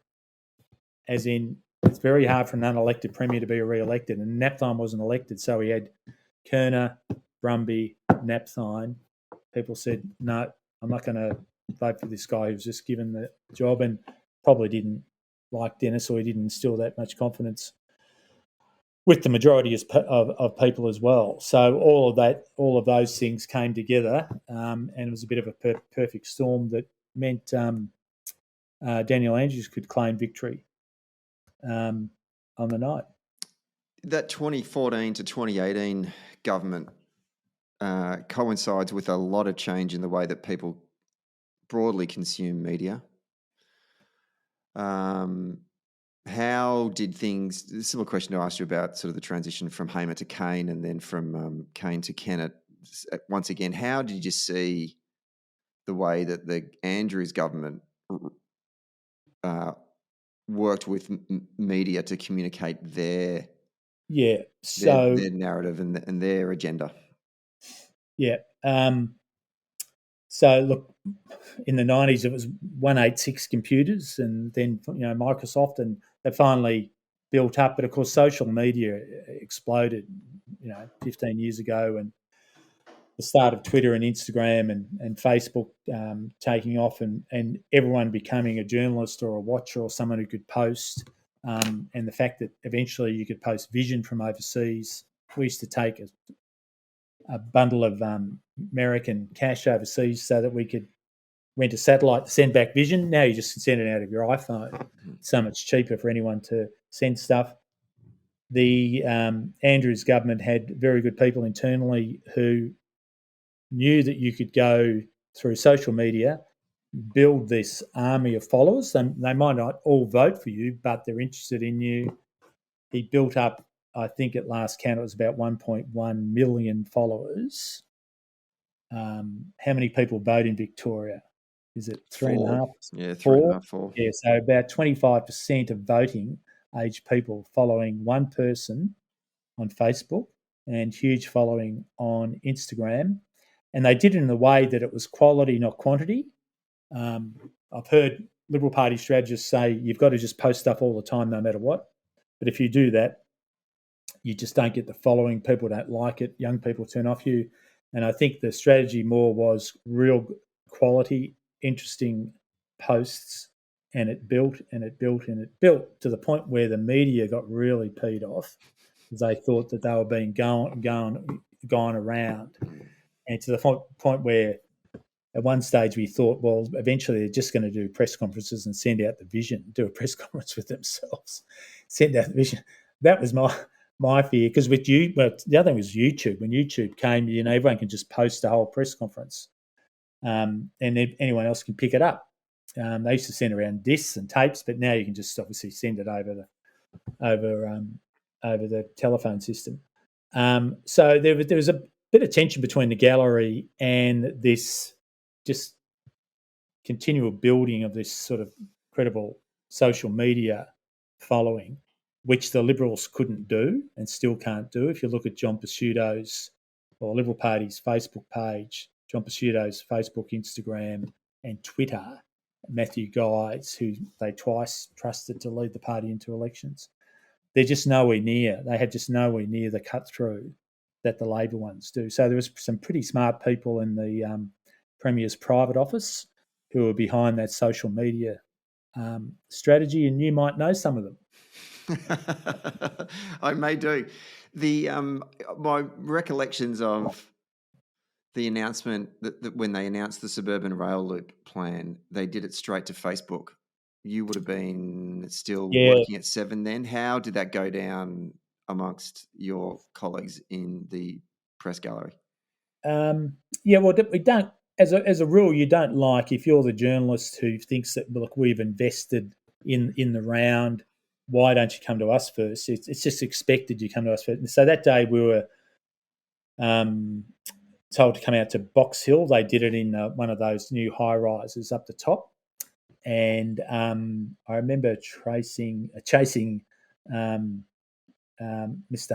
as in it's very hard for an unelected Premier to be re-elected, and Napthine wasn't elected, so he had Kerner, Brumby, Napthine. People said, no, I'm not going to vote for this guy who's just given the job, and probably didn't like Dennis, or he didn't instill that much confidence with the majority of people as well. So all of those things came together, and it was a bit of a perfect storm that meant Daniel Andrews could claim victory on the night. That 2014 to 2018 government coincides with a lot of change in the way that people broadly consume media. How did things, a similar question to ask you about sort of the transition from Hamer to Kane and then from Kane to Kennett. Once again, how did you see the way that the Andrews government worked with media to communicate their narrative and their agenda? Yeah. So look, in the 90s it was 186 computers, and then Microsoft, and they finally built up. But of course, social media exploded, 15 years ago, and the start of Twitter and Instagram and Facebook taking off, and everyone becoming a journalist or a watcher or someone who could post, and the fact that eventually you could post vision from overseas. We used to take a bundle of American cash overseas so that we could rent a satellite to send back vision. Now you just send it out of your iPhone. It's so much cheaper for anyone to send stuff. The Andrews government had very good people internally who knew that you could go through social media, build this army of followers. They might not all vote for you, but they're interested in you. He built up, I think at last count, it was about 1.1 million followers. How many people vote in Victoria? Is it 3.5? Yeah, 4? 4. Yeah, so about 25% of voting age people following one person on Facebook and huge following on Instagram. And they did it in a way that it was quality, not quantity. I've heard Liberal Party strategists say you've got to just post stuff all the time, no matter what. But if you do that, you just don't get the following. People don't like it. Young people turn off you. And I think the strategy more was real quality, interesting posts, and it built and it built and it built to the point where the media got really peed off because they thought that they were being gone around. And to the point where at one stage we thought, well, eventually they're just going to do press conferences and send out the vision, do a press conference with themselves, send out the vision. That was my fear, because with you, well, the other thing was YouTube. When YouTube came, everyone can just post a whole press conference, and anyone else can pick it up. They used to send around discs and tapes, but now you can just obviously send it over the telephone system. So there was a bit of tension between the gallery and this just continual building of this sort of credible social media following, which the Liberals couldn't do and still can't do. If you look at John Pesutto's or Liberal Party's Facebook page, John Pesutto's Facebook, Instagram and Twitter, Matthew Guides, who they twice trusted to lead the party into elections, they're just nowhere near. They had just nowhere near the cut through that the Labor ones do. So there was some pretty smart people in the Premier's private office who were behind that social media strategy, and you might know some of them. I may do. My recollections of the announcement that when they announced the suburban rail loop plan, they did it straight to Facebook. You would have been still working at Seven then. How did that go down amongst your colleagues in the press gallery? Well, we don't. As a rule, you don't like, if you're the journalist who thinks that, look, we've invested in the round, why don't you come to us first? It's just expected you come to us first. And so that day we were told to come out to Box Hill. They did it in one of those new high rises up the top, and I remember chasing Mr.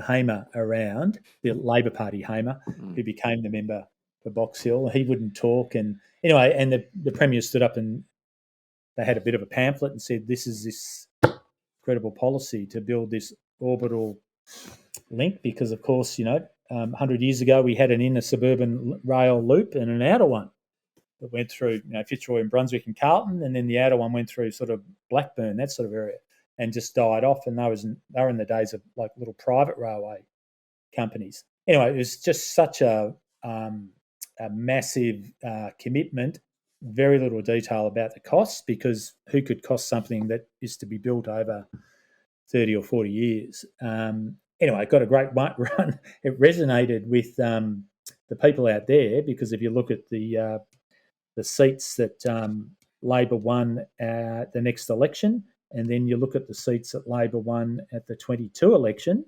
Hamer around, the Labor Party Hamer, who became the member for Box Hill. He wouldn't talk, and anyway, and the Premier stood up and they had a bit of a pamphlet and said, this is this credible policy to build this orbital link, because of course, 100 years ago we had an inner suburban rail loop and an outer one that went through Fitzroy and Brunswick and Carlton, and then the outer one went through sort of Blackburn, that sort of area, and just died off. And they were in the days of like little private railway companies. Anyway, it was just such a massive commitment. Very little detail about the costs, because who could cost something that is to be built over 30 or 40 years? Anyway, it got a great run. It resonated with the people out there, because if you look at the seats that Labor won at the next election, and then you look at the seats that Labor won at the 22 election,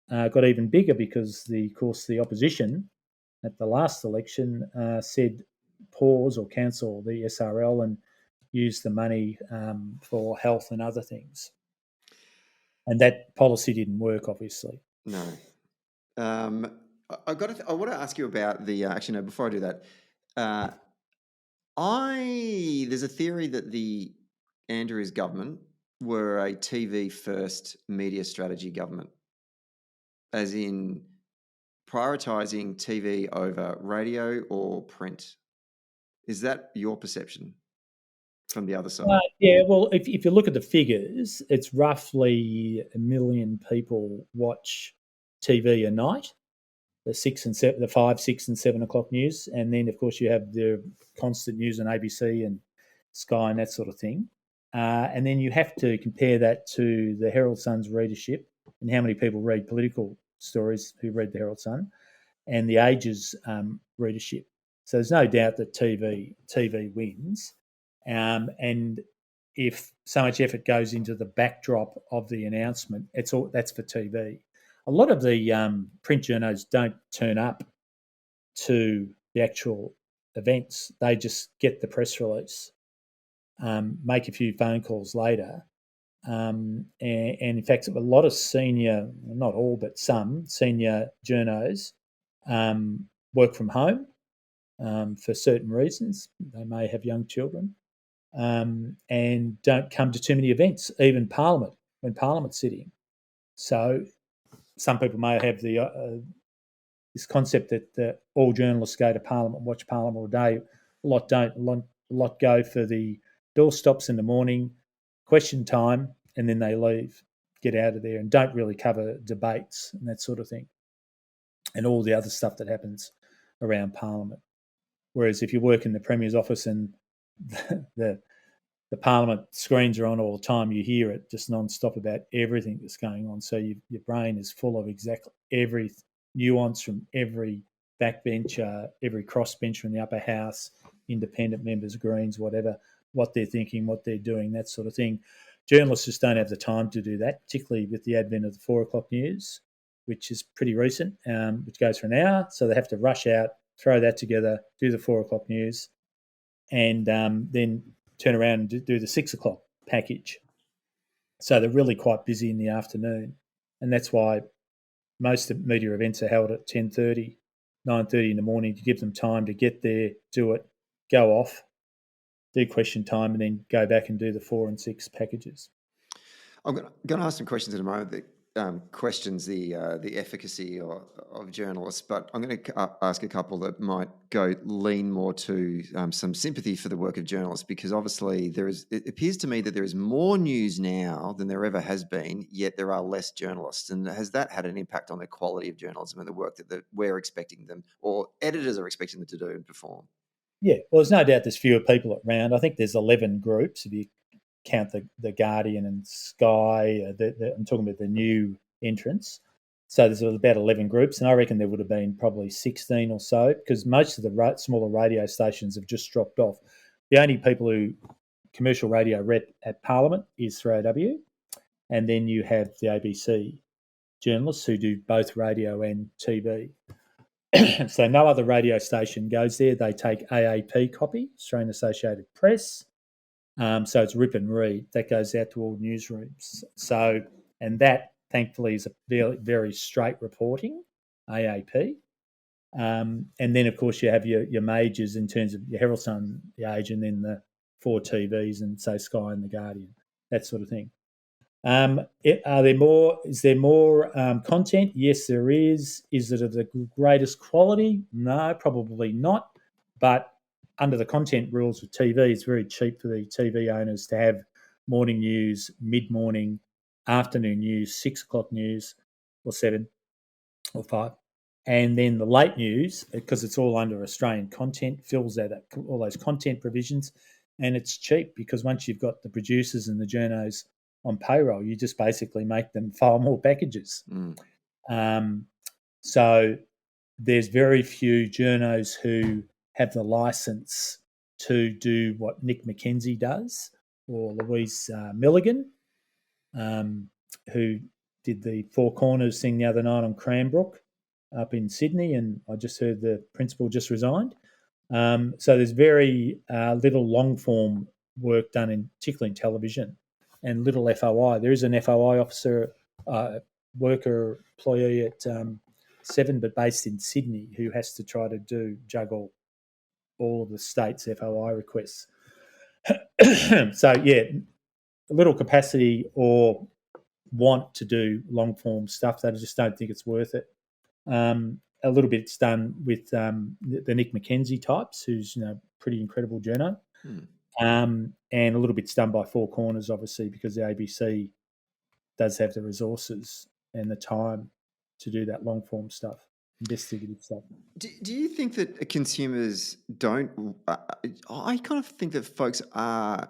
got even bigger, because of course the opposition at the last election said pause or cancel the SRL and use the money for health and other things. And that policy didn't work, obviously. No. I want to ask you about the. Actually, no. Before I do that, there's a theory that the Andrews government were a TV first media strategy government, as in prioritising TV over radio or print. Is that your perception from the other side? Yeah, well, if you look at the figures, it's roughly 1 million people watch TV a night, the 5, 6, and 7 o'clock news, and then of course you have the constant news on ABC and Sky and that sort of thing, and then you have to compare that to the Herald Sun's readership and how many people read political stories who read the Herald Sun, and the Age's readership. So there's no doubt that TV wins, and if so much effort goes into the backdrop of the announcement, that's for TV. A lot of the print journos don't turn up to the actual events. They just get the press release, make a few phone calls later. And in fact, a lot of senior, not all, but some senior journos work from home for certain reasons. They may have young children and don't come to too many events, even Parliament, when Parliament's sitting. So some people may have this concept that all journalists go to Parliament, watch Parliament all day. A lot don't. A lot go for the doorstops in the morning, question time, and then they leave, get out of there, and don't really cover debates and that sort of thing, and all the other stuff that happens around Parliament. Whereas if you work in the Premier's office and the Parliament screens are on all the time, you hear it just non-stop about everything that's going on. So your brain is full of exactly every nuance from every backbencher, every crossbencher in the upper house, independent members, Greens, whatever, what they're thinking, what they're doing, that sort of thing. Journalists just don't have the time to do that, particularly with the advent of the 4 o'clock news, which is pretty recent, which goes for an hour. So they have to rush out, throw that together, do the 4 o'clock news, and then turn around and do the 6 o'clock package. So they're really quite busy in the afternoon. And that's why most of media events are held at 10:30, 9:30 in the morning to give them time to get there, do it, go off, do question time, and then go back and do the 4 and 6 packages. I'm going to ask some questions in a moment that questions the efficacy of journalists, but I'm going to ask a couple that might lean more to some sympathy for the work of journalists, because obviously it appears to me that there is more news now than there ever has been, yet there are less journalists. And has that had an impact on the quality of journalism and the work that we're expecting them, or editors are expecting them to do and perform? Yeah, well, there's no doubt there's fewer people around. I think there's 11 groups if you count the Guardian and Sky. I'm talking about the new entrants. So there's about 11 groups, and I reckon there would have been probably 16 or so, because most of the smaller radio stations have just dropped off. The only people who commercial radio rep at Parliament is 3AW, and then you have the ABC journalists who do both radio and TV. So no other radio station goes there. They take AAP copy, Australian Associated Press. So it's rip and read. That goes out to all newsrooms. So, and that thankfully is a very, very straight reporting, AAP. And then, of course, you have your majors in terms of your Herald Sun, the Age, and then the 4 TVs and, say, Sky and the Guardian, that sort of thing. Is there more content? Yes, there is. Is it of the greatest quality? No, probably not. But under the content rules of TV, it's very cheap for the TV owners to have morning news, mid-morning, afternoon news, 6 o'clock news, or 7 or 5. And then the late news, because it's all under Australian content, fills out all those content provisions. And it's cheap because once you've got the producers and the journos on payroll, you just basically make them file more packages. So there's very few journos who have the license to do what Nick McKenzie does, or Louise Milligan, who did the Four Corners thing the other night on Cranbrook up in Sydney, and I just heard the principal just resigned. So there's very little long-form work done, particularly in television, and little FOI. There is an FOI officer, worker, employee at 7, but based in Sydney, who has to try to juggle all of the state's FOI requests. So, yeah, little capacity or want to do long form stuff. They just don't think it's worth it. A little bit's done with the Nick McKenzie types, who's pretty incredible journo, and a little bit's done by Four Corners, obviously, because the ABC does have the resources and the time to do that long form stuff, investigative stuff. Do you think that consumers don't? I kind of think that folks are.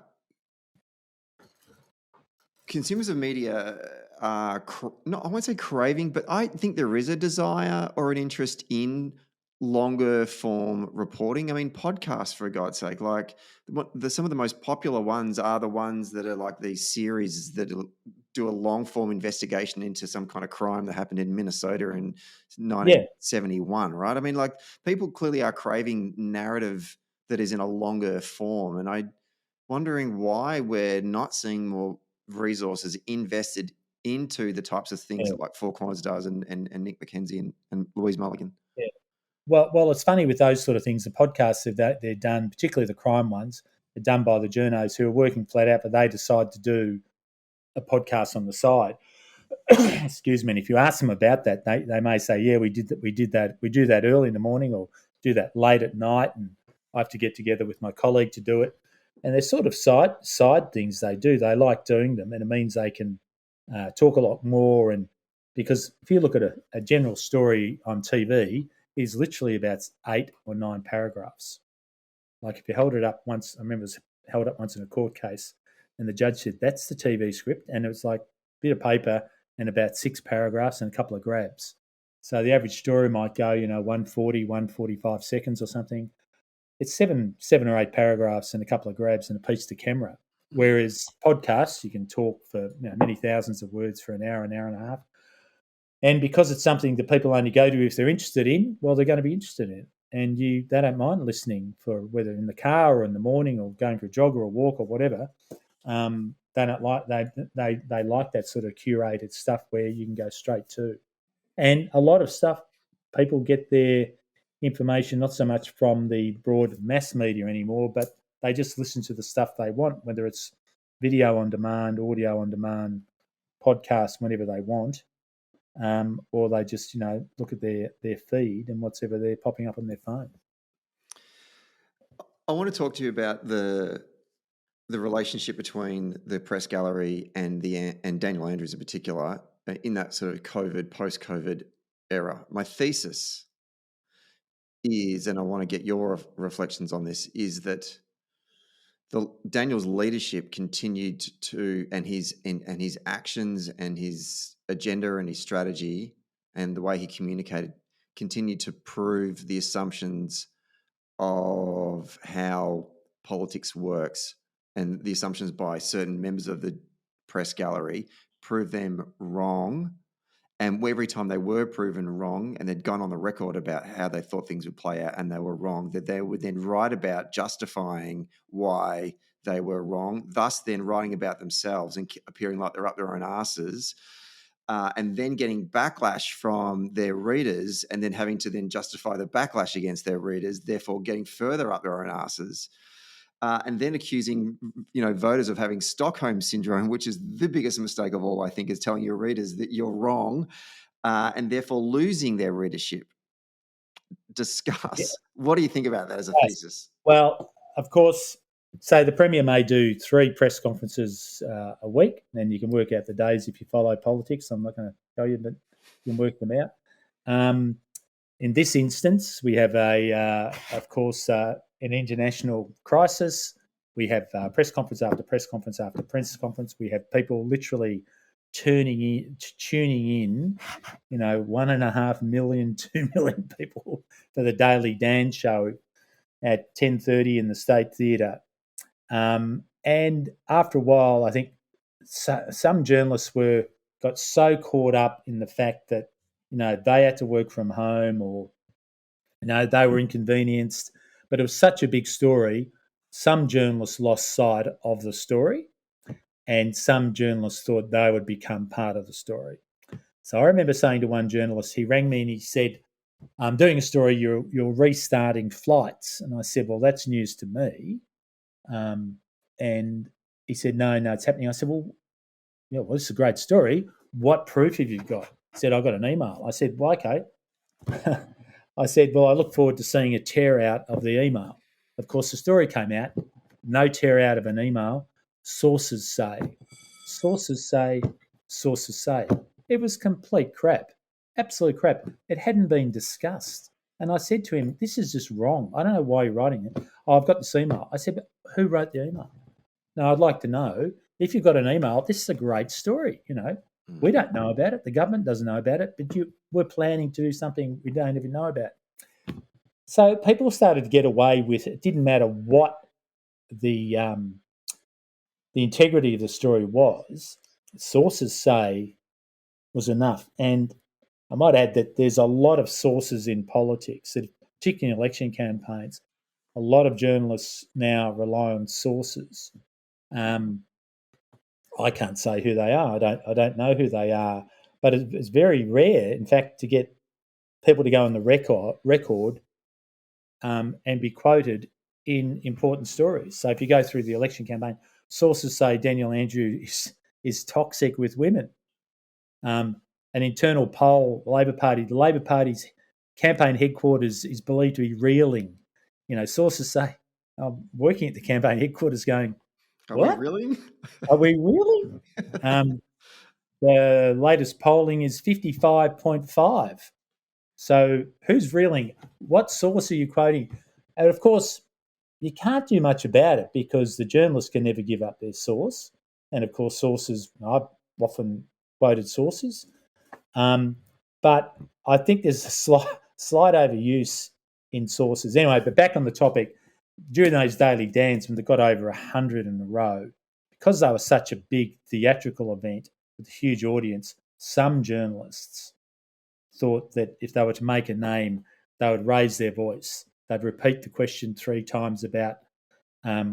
Consumers of media are, I won't say craving, but I think there is a desire or an interest in longer form reporting. I mean, podcasts, for God's sake, like some of the most popular ones are the ones that are like these series that do a long form investigation into some kind of crime that happened in Minnesota in 1971, right? I mean, like, people clearly are craving narrative that is in a longer form. And I'm wondering why we're not seeing more resources invested into the types of things that like Four Corners does and Nick McKenzie and Louise Mulligan. Yeah. Well, it's funny with those sort of things. The podcasts, they're done, particularly the crime ones, they're done by the journos who are working flat out, but they decide to do a podcast on the side. Excuse me. And if you ask them about that, they may say, "Yeah, we did that. We do that early in the morning, or do that late at night, and I have to get together with my colleague to do it." And they're sort of side things they do. They like doing them, and it means they can talk a lot more. And because if you look at a general story on TV, is literally about 8 or 9 paragraphs. Like if you held it up once, I remember it was held up once in a court case, and the judge said, "That's the TV script," and it was like a bit of paper and about 6 paragraphs and a couple of grabs. So the average story might go, 140, 145 seconds or something. It's seven or 8 paragraphs and a couple of grabs and a piece to camera. Whereas podcasts, you can talk for many thousands of words for an hour and a half. And because it's something that people only go to if they're interested in, well, they're going to be interested in it. And they don't mind listening for whether in the car or in the morning or going for a jog or a walk or whatever. They don't like they like that sort of curated stuff where you can go straight to. And a lot of stuff, people get their information not so much from the broad mass media anymore, but they just listen to the stuff they want, whether it's video on demand, audio on demand, podcast whenever they want, or they just look at their feed and whatever they're popping up on their phone. I want to talk to you about the relationship between the press gallery and Daniel Andrews in particular in that sort of post-COVID era. My thesis is, and I want to get your reflections on this, is that Daniel's leadership continued to, and his actions and his agenda and his strategy and the way he communicated continued to prove the assumptions of how politics works, and the assumptions by certain members of the press gallery prove them wrong. And every time they were proven wrong and they'd gone on the record about how they thought things would play out and they were wrong, that they would then write about justifying why they were wrong, thus then writing about themselves and appearing like they're up their own asses, and then getting backlash from their readers and then having to then justify the backlash against their readers, therefore getting further up their own asses. And then accusing, voters of having Stockholm syndrome, which is the biggest mistake of all, I think, is telling your readers that you're wrong, and therefore losing their readership. Discuss. Yeah. What do you think about that as a thesis? Well, of course, say the Premier may do 3 press conferences a week, and you can work out the days if you follow politics. I'm not going to tell you, but you can work them out. In this instance, we have of course, an international crisis. We have press conference after press conference after press conference. We have people literally tuning in, 1.5 million, 2 million people for the Daily Dan show at 10:30 in the State Theatre. And after a while, I think some journalists got so caught up in the fact that they had to work from home, or they were inconvenienced, but it was such a big story. Some journalists lost sight of the story, and some journalists thought they would become part of the story. So I remember saying to one journalist, he rang me and he said, "I'm doing a story, you're restarting flights." And I said, "Well, that's news to me." And he said, no, it's happening. I said, well, this is a great story. What proof have you got? He said, I got an email. I said, well, okay. I said, well, I look forward to seeing a tear out of the email. Of course, the story came out, no tear out of an email. Sources say, sources say, sources say. It was complete crap, absolute crap. It hadn't been discussed. And I said to him, this is just wrong. I don't know why you're writing it. Oh, I've got this email. I said, but who wrote the email? Now, I'd like to know, if you've got an email, this is a great story, We don't know about it. The government doesn't know about it, but we're planning to do something we don't even know about. So people started to get away with it. It didn't matter what the integrity of the story was. Sources say was enough. And I might add that there's a lot of sources in politics, particularly in election campaigns. A lot of journalists now rely on sources. I can't say who they are. I don't know who they are, but it's very rare, in fact, to get people to go on the record and be quoted in important stories. So if you go through the election campaign, sources say Daniel Andrews is toxic with women. An internal poll, the Labor Party's campaign headquarters is believed to be reeling. Sources say, I'm working at the campaign headquarters going, what? Are we reeling? Are we really? The latest polling is 55.5. So who's reeling? What source are you quoting? And of course, you can't do much about it because the journalists can never give up their source. And of course, sources, I've often quoted sources. But I think there's a slight overuse in sources. Anyway, but back on the topic, during those daily dans, when they got over 100 in a row, because they were such a big theatrical event with a huge audience, some journalists thought that if they were to make a name, they would raise their voice. They'd repeat the question 3 times about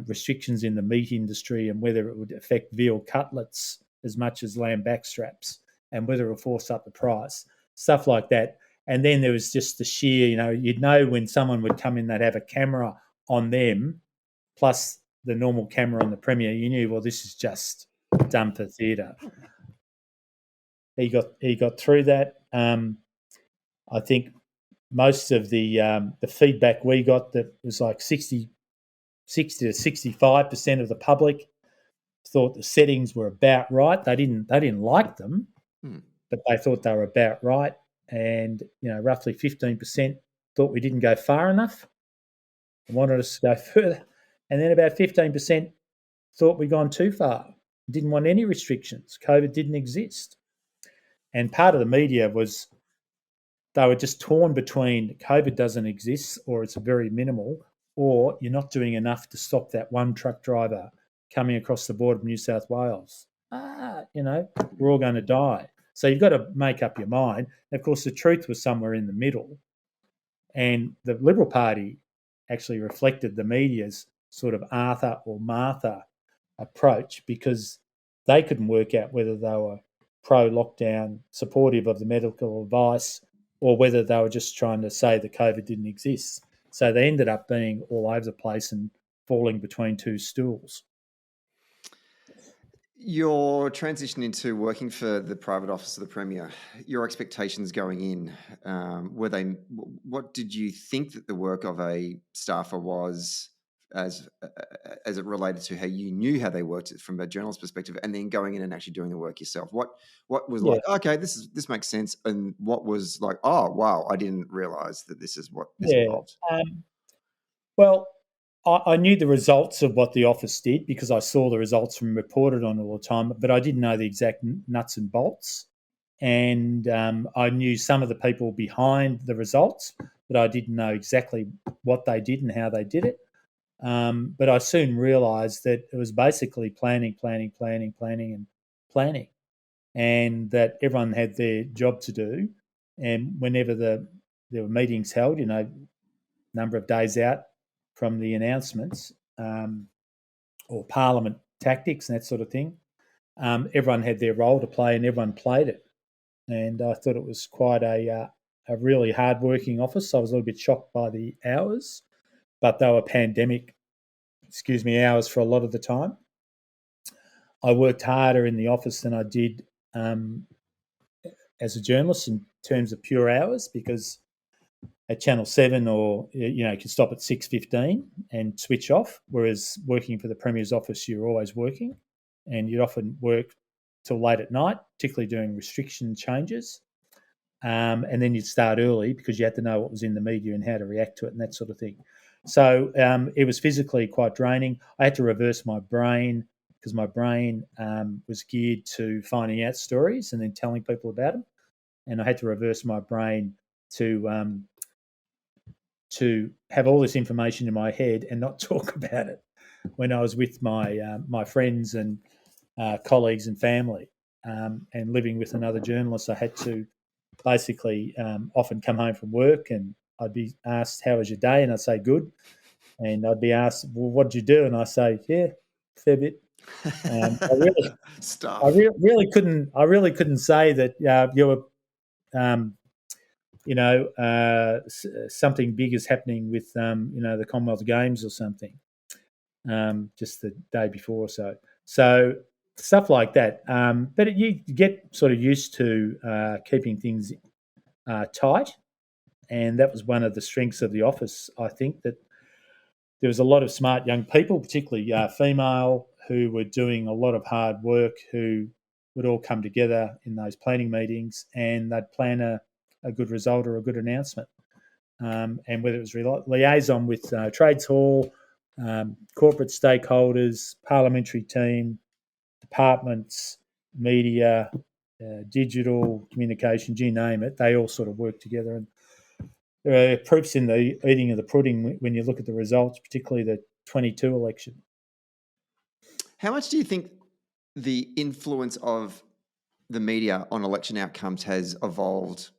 restrictions in the meat industry and whether it would affect veal cutlets as much as lamb backstraps and whether it would force up the price, stuff like that. And then there was just the sheer, you'd know when someone would come in, they'd have a camera on them, plus the normal camera on the Premier. You knew, well, this is just done for theatre. He got through that. I think most of the feedback we got, that was like 60 to 65% of the public thought the settings were about right. They didn't like them, but they thought they were about right. And roughly 15% thought we didn't go far enough and wanted us to go further. And then about 15% thought we'd gone too far, didn't want any restrictions. COVID didn't exist. And part of the media was, they were just torn between COVID doesn't exist or it's very minimal, or you're not doing enough to stop that one truck driver coming across the border of New South Wales. We're all going to die. So you've got to make up your mind. And of course, the truth was somewhere in the middle. And the Liberal Party actually reflected the media's sort of Arthur or Martha approach, because they couldn't work out whether they were pro-lockdown, supportive of the medical advice, or whether they were just trying to say that COVID didn't exist. So they ended up being all over the place and falling between two stools. Your transition into working for the private office of the Premier, your expectations going in, what did you think that the work of a staffer was, as it related to how you knew how they worked from a journalist perspective, and then going in and actually doing the work yourself? What was like, okay, this makes sense, and what was like, oh wow, I didn't realise that this is what this involved? Well, I knew the results of what the office did because I saw the results from reported on all the time, but I didn't know the exact nuts and bolts. And I knew some of the people behind the results, but I didn't know exactly what they did and how they did it. But I soon realised that it was basically planning, and that everyone had their job to do. And whenever there were meetings held, number of days out from the announcements, or Parliament tactics and that sort of thing, everyone had their role to play and everyone played it. And I thought it was quite a really hard-working office. I was a little bit shocked by the hours, but they were pandemic, hours for a lot of the time. I worked harder in the office than I did as a journalist in terms of pure hours, because at Channel 7 or, you can stop at 6:15 and switch off, whereas working for the Premier's office, you're always working, and you'd often work till late at night, particularly during restriction changes. And then you'd start early because you had to know what was in the media and how to react to it and that sort of thing. So it was physically quite draining. I had to reverse my brain because my brain was geared to finding out stories and then telling people about them. And I had to reverse my brain to have all this information in my head and not talk about it when I was with my friends and colleagues and family. And living with another journalist, I had to basically often come home from work and I'd be asked, "How was your day?" And I'd say, "Good." And I'd be asked, "Well, what did you do?" And I say, "Yeah, fair bit." Stuff. I really couldn't say that you were, something big is happening with the Commonwealth Games or something, just the day before or so. So stuff like that. But you get sort of used to keeping things tight, and that was one of the strengths of the office. I think that there was a lot of smart young people, particularly female, who were doing a lot of hard work, who would all come together in those planning meetings and they'd plan a good result or a good announcement. And whether it was liaison with Trades Hall, corporate stakeholders, parliamentary team, departments, media, digital communications, you name it, they all sort of work together. And there are proofs in the eating of the pudding when you look at the results, particularly the 22 election. How much do you think the influence of the media on election outcomes has evolved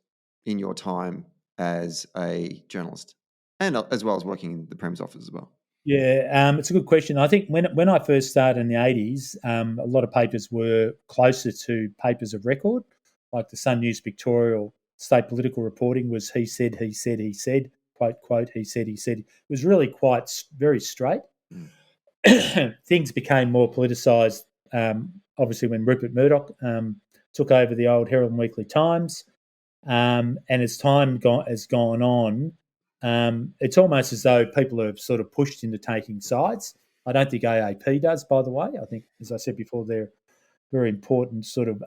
in your time as a journalist, and as well as working in the Premier's office as well? Yeah, it's a good question. I think when I first started in the 80s, a lot of papers were closer to papers of record, like the Sun News Pictorial. State political reporting was he said, quote, quote, he said. It was really quite very straight. Things became more politicised, obviously, when Rupert Murdoch took over the old Herald and Weekly Times. And as time has gone on, it's almost as though people are sort of pushed into taking sides. I don't think AAP does, by the way. I think, as I said before, they're very important sort of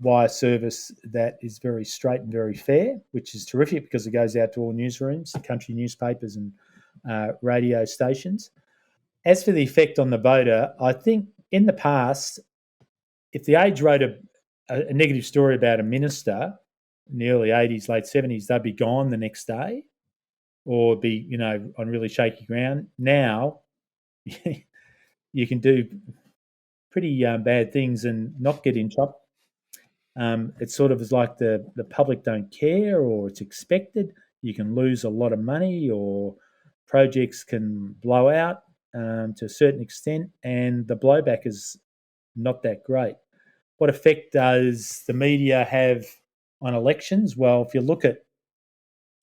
wire service that is very straight and very fair, which is terrific because it goes out to all newsrooms, country newspapers and radio stations. As for the effect on the voter, I think in the past, if the Age wrote a negative story about a minister in the early 80s, late 70s, they'd be gone the next day or be, on really shaky ground. Now, you can do pretty bad things and not get in trouble. It sort of is like the public don't care or it's expected. You can lose a lot of money or projects can blow out to a certain extent, and the blowback is not that great. What effect does the media have on elections? Well, if you look at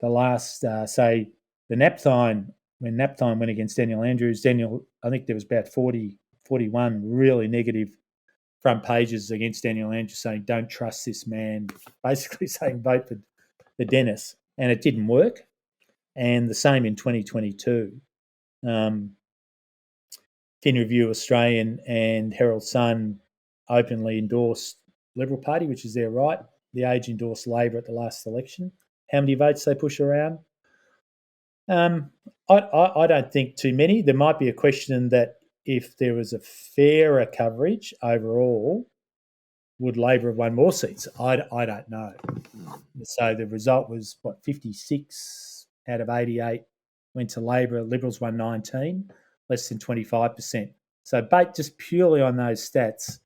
the last, say, the Napthine, when Napthine went against Daniel Andrews, I think there was about 41 really negative front pages against Daniel Andrews saying, "Don't trust this man," basically saying vote for Dennis. And it didn't work. And the same in 2022. Fin Review Australian and Herald Sun openly endorsed Liberal Party, which is their right. The Age endorsed Labor at the last election. How many votes they push around? I don't think too many. There might be a question that if there was a fairer coverage overall, would Labor have won more seats? I don't know. So the result was, 56 out of 88 went to Labor. Liberals won 19, less than 25%. So just purely on those stats,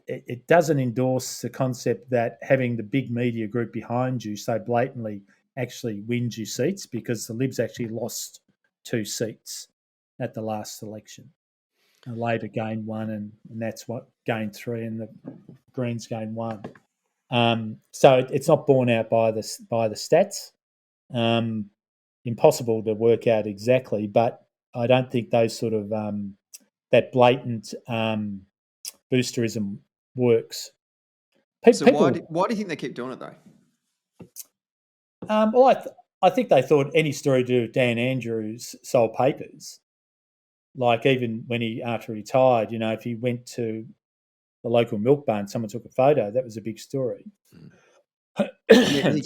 it doesn't endorse the concept that having the big media group behind you so blatantly actually wins you seats, because the Libs actually lost 2 seats at the last election. And Labor gained 1, and that's what gained 3, and the Greens gained 1. So it's not borne out by the stats. Impossible to work out exactly, but I don't think those sort of that blatant boosterism works. So why do you think they keep doing it though? Well, I think they thought any story to do with Dan Andrews sold papers. Like even when after he retired, if he went to the local milk bar and someone took a photo, that was a big story. He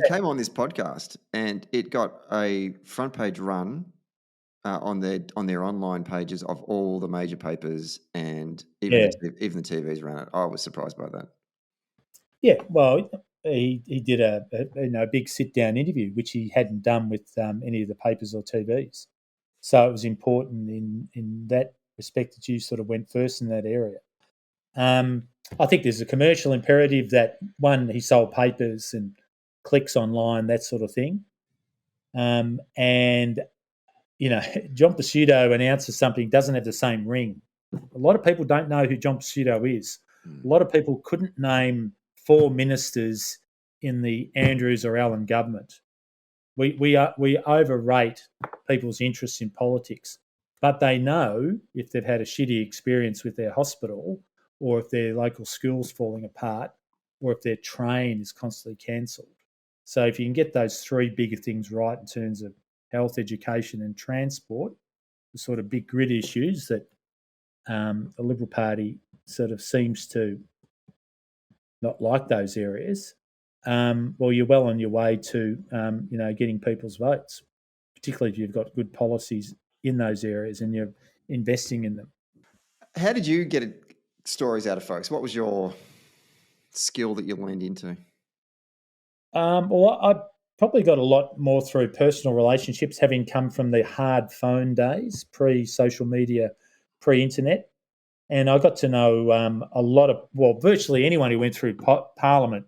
came on this podcast and it got a front page run on their online pages of all the major papers, and even the TVs ran it. I was surprised by that. Yeah, well, he did a big sit down interview, which he hadn't done with any of the papers or TVs. So it was important in that respect that you sort of went first in that area. I think there's a commercial imperative that, one, he sold papers and clicks online, that sort of thing. And, John Pesutto announces something, doesn't have the same ring. A lot of people don't know who John Pesutto is. A lot of people couldn't name 4 ministers in the Andrews or Allen government. We overrate people's interest in politics, but they know if they've had a shitty experience with their hospital, or if their local school's falling apart, or if their train is constantly cancelled. So if you can get those 3 bigger things right in terms of health, education and transport, the sort of big grid issues that the Liberal Party sort of seems to not like those areas, well, you're well on your way to, getting people's votes, particularly if you've got good policies in those areas and you're investing in them. How did you get stories out of folks? What was your skill that you leaned into? Well, I probably got a lot more through personal relationships, having come from the hard phone days, pre-social media, pre-internet. And I got to know a lot of, virtually anyone who went through Parliament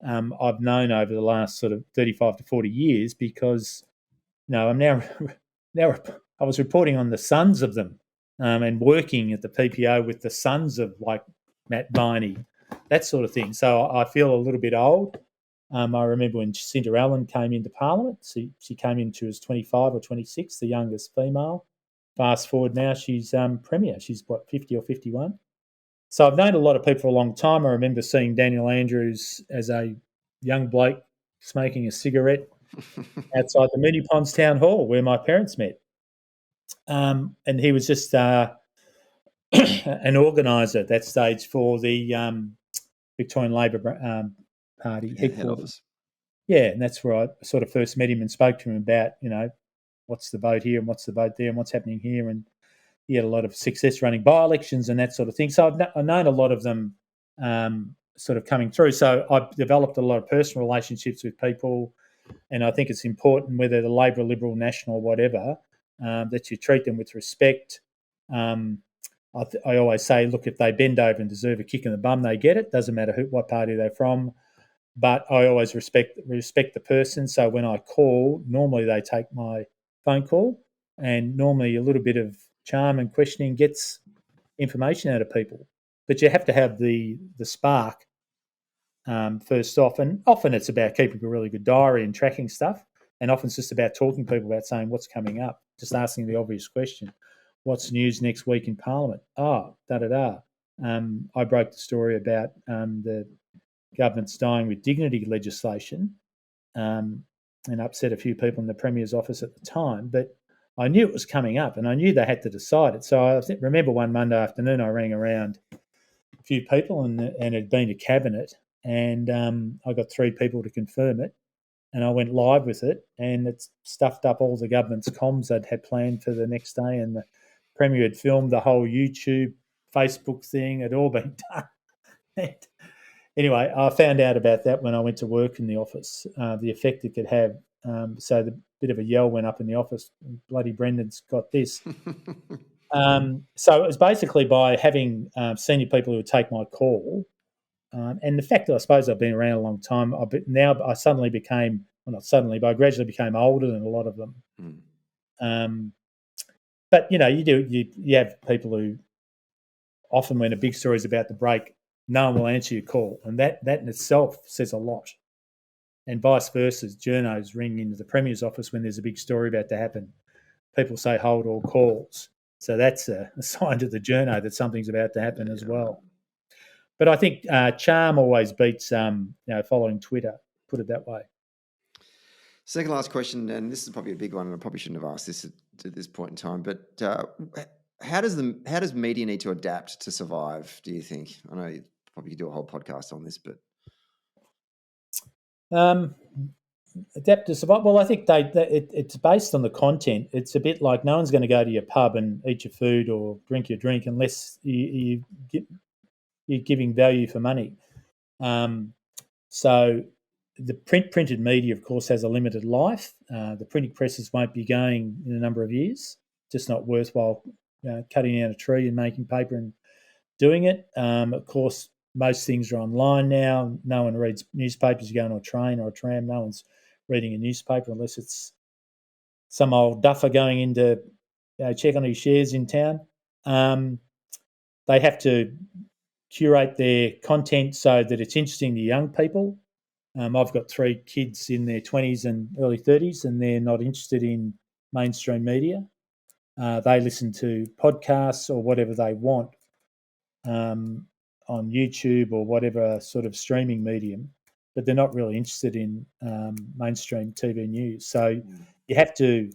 I've known over the last sort of 35 to 40 years, because I'm now I was reporting on the sons of them and working at the PPO with the sons of like Matt Viney, that sort of thing. So I feel a little bit old. I remember when Jacinta Allen came into Parliament. She came in, she was 25 or 26, the youngest female. Fast forward now, she's Premier. She's, 50 or 51? So I've known a lot of people for a long time. I remember seeing Daniel Andrews as a young bloke smoking a cigarette outside the Moonee Ponds Town Hall where my parents met. And he was just an organiser at that stage for the Victorian Labor Party headquarters. Yeah, and that's where I sort of first met him and spoke to him about, what's the vote here and what's the vote there and what's happening here. And he had a lot of success running by-elections and that sort of thing. So I've known a lot of them sort of coming through. So I've developed a lot of personal relationships with people, and I think it's important, whether they're Labor, Liberal, National, whatever, that you treat them with respect. I always say, look, if they bend over and deserve a kick in the bum, they get it. Doesn't matter what party they're from. But I always respect the person. So when I call, normally they take my phone call, and normally a little bit of charm and questioning gets information out of people. But you have to have the spark first off. And often it's about keeping a really good diary and tracking stuff. And often it's just about talking to people about saying what's coming up, just asking the obvious question. What's news next week in Parliament? Oh, da-da-da. I broke the story about the government's dying with dignity legislation and upset a few people in the Premier's office at the time. But I knew it was coming up and I knew they had to decide it. So I remember one Monday afternoon I rang around a few people and it had been to Cabinet, and I got 3 people to confirm it, and I went live with it, and it stuffed up all the government's comms they'd had planned for the next day, and the Premier had filmed the whole YouTube, Facebook thing. It had all been done. And anyway, I found out about that when I went to work in the office, the effect it could have. So the bit of a yell went up in the office, bloody Brendan's got this. So it was basically by having senior people who would take my call, and the fact that I suppose I've been around a long time, I suddenly became, well, not suddenly, but I gradually became older than a lot of them. But, you have people who often, when a big story is about to break, no one will answer your call, and that in itself says a lot. And vice versa, journos ring into the Premier's office when there's a big story about to happen. People say hold all calls. So that's a sign to the journo that something's about to happen as well. But I think charm always beats following Twitter, put it that way. Second last question, and this is probably a big one, and I probably shouldn't have asked this at this point in time, but how does media need to adapt to survive, do you think? I know you probably could do a whole podcast on this, but... Adapt to survive. Well, I think it's based on the content. It's a bit like no one's going to go to your pub and eat your food or drink your drink unless you're giving value for money. So the printed media, of course, has a limited life. The printing presses won't be going in a number of years. Just not worthwhile cutting down a tree and making paper and doing it. Of course, most things are online now. No one reads newspapers. You go on a train or a tram, no one's reading a newspaper unless it's some old duffer going in to check on his shares in town. They have to curate their content so that it's interesting to young people. I've got 3 kids in their 20s and early 30s, and they're not interested in mainstream media. They listen to podcasts or whatever they want on YouTube or whatever sort of streaming medium, but they're not really interested in mainstream TV news. So you have to,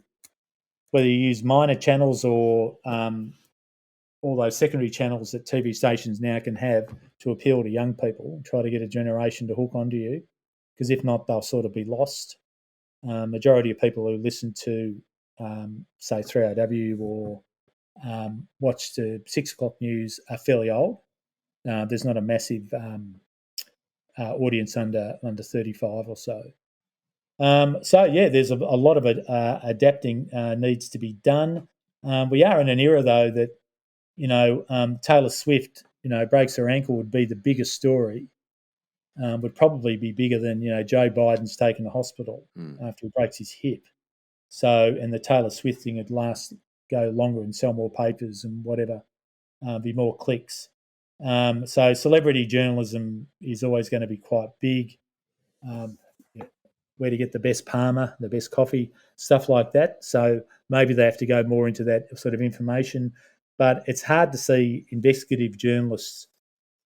whether you use minor channels or all those secondary channels that TV stations now can have to appeal to young people and try to get a generation to hook onto you, because if not, they'll sort of be lost. Majority of people who listen to, say, 3AW or watch the 6 o'clock news are fairly old. There's not a massive audience under 35 or so. There's a lot of adapting needs to be done. We are in an era, though, that, Taylor Swift, breaks her ankle would be the biggest story, would probably be bigger than, Joe Biden's taken to hospital after he breaks his hip. So, and the Taylor Swift thing would go longer and sell more papers and whatever, be more clicks. So celebrity journalism is always going to be quite big. Where to get the best Palmer, the best coffee, stuff like that. So maybe they have to go more into that sort of information. But it's hard to see investigative journalists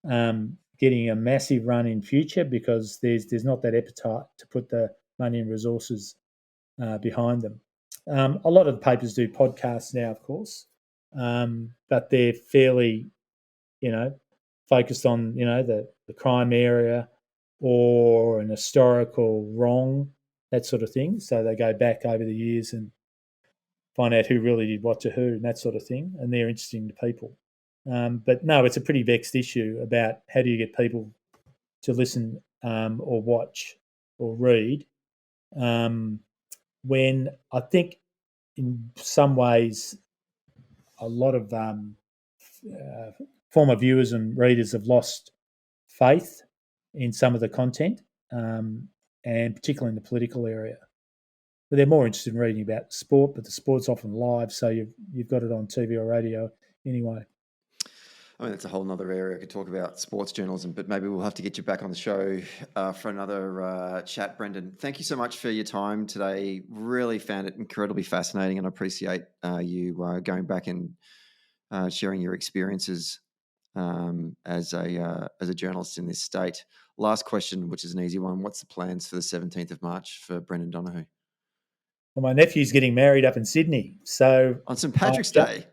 getting a massive run in future because there's not that appetite to put the money and resources behind them. A lot of the papers do podcasts now, of course, but they're fairly, focused on, the crime area or an historical wrong, that sort of thing. So they go back over the years and find out who really did what to who and that sort of thing, and they're interesting to people. But no, it's a pretty vexed issue about how do you get people to listen or watch or read when I think in some ways a lot of former viewers and readers have lost faith in some of the content, and particularly in the political area. But they're more interested in reading about sport, but the sport's often live, so you've got it on TV or radio anyway. I mean, that's a whole other area. I could talk about sports journalism, but maybe we'll have to get you back on the show for another chat, Brendan. Thank you so much for your time today. Really found it incredibly fascinating, and I appreciate you going back and sharing your experiences as a journalist in this state. Last question, which is an easy one. What's the plans for the 17th of March for Brendan Donohoe? Well, my nephew's getting married up in Sydney. So on St. Patrick's Day?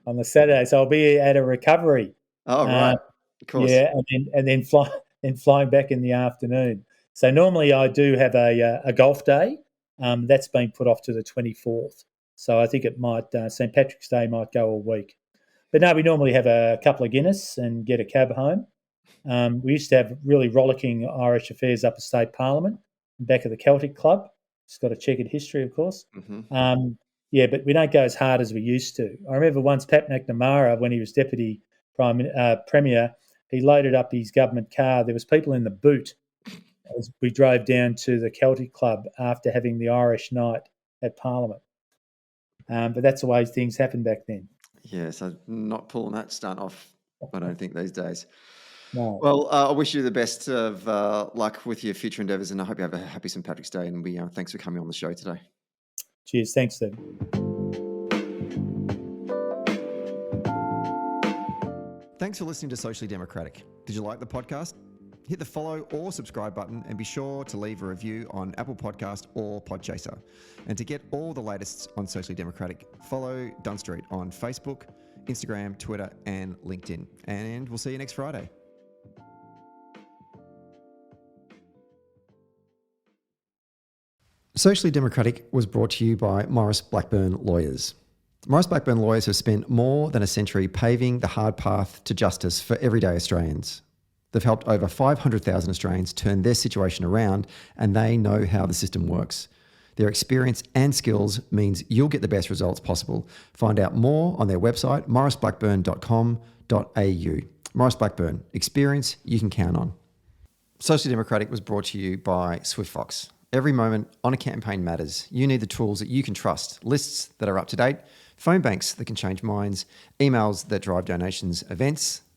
On the Saturday. So I'll be at a recovery. Oh, right. Of course. Yeah, and then flying back in the afternoon. So normally I do have a golf day. That's been put off to the 24th. So I think it might, St. Patrick's Day might go all week. But no, we normally have a couple of Guinness and get a cab home. We used to have really rollicking Irish affairs up at State Parliament, back at the Celtic Club. It's got a checkered history, of course. Mm-hmm. But we don't go as hard as we used to. I remember once Pat McNamara, when he was Deputy Premier, he loaded up his government car. There was people in the boot as we drove down to the Celtic Club after having the Irish night at Parliament. But that's the way things happened back then. Yeah, so not pulling that stunt off, I don't think, these days. No. Well, I wish you the best of luck with your future endeavours, and I hope you have a happy St. Patrick's Day, and thanks for coming on the show today. Cheers. Thanks, Steve. Thanks for listening to Socially Democratic. Did you like the podcast? Hit the follow or subscribe button and be sure to leave a review on Apple Podcast or Podchaser. And to get all the latest on Socially Democratic, follow Dunn Street on Facebook, Instagram, Twitter and LinkedIn. And we'll see you next Friday. Socially Democratic was brought to you by Maurice Blackburn Lawyers. Maurice Blackburn Lawyers have spent more than a century paving the hard path to justice for everyday Australians. They've helped over 500,000 Australians turn their situation around, and they know how the system works. Their experience and skills means you'll get the best results possible. Find out more on their website, mauriceblackburn.com.au. Maurice Blackburn, experience you can count on. Socially Democratic was brought to you by SwiftFox. Every moment on a campaign matters. You need the tools that you can trust, lists that are up to date, phone banks that can change minds, emails that drive donations, events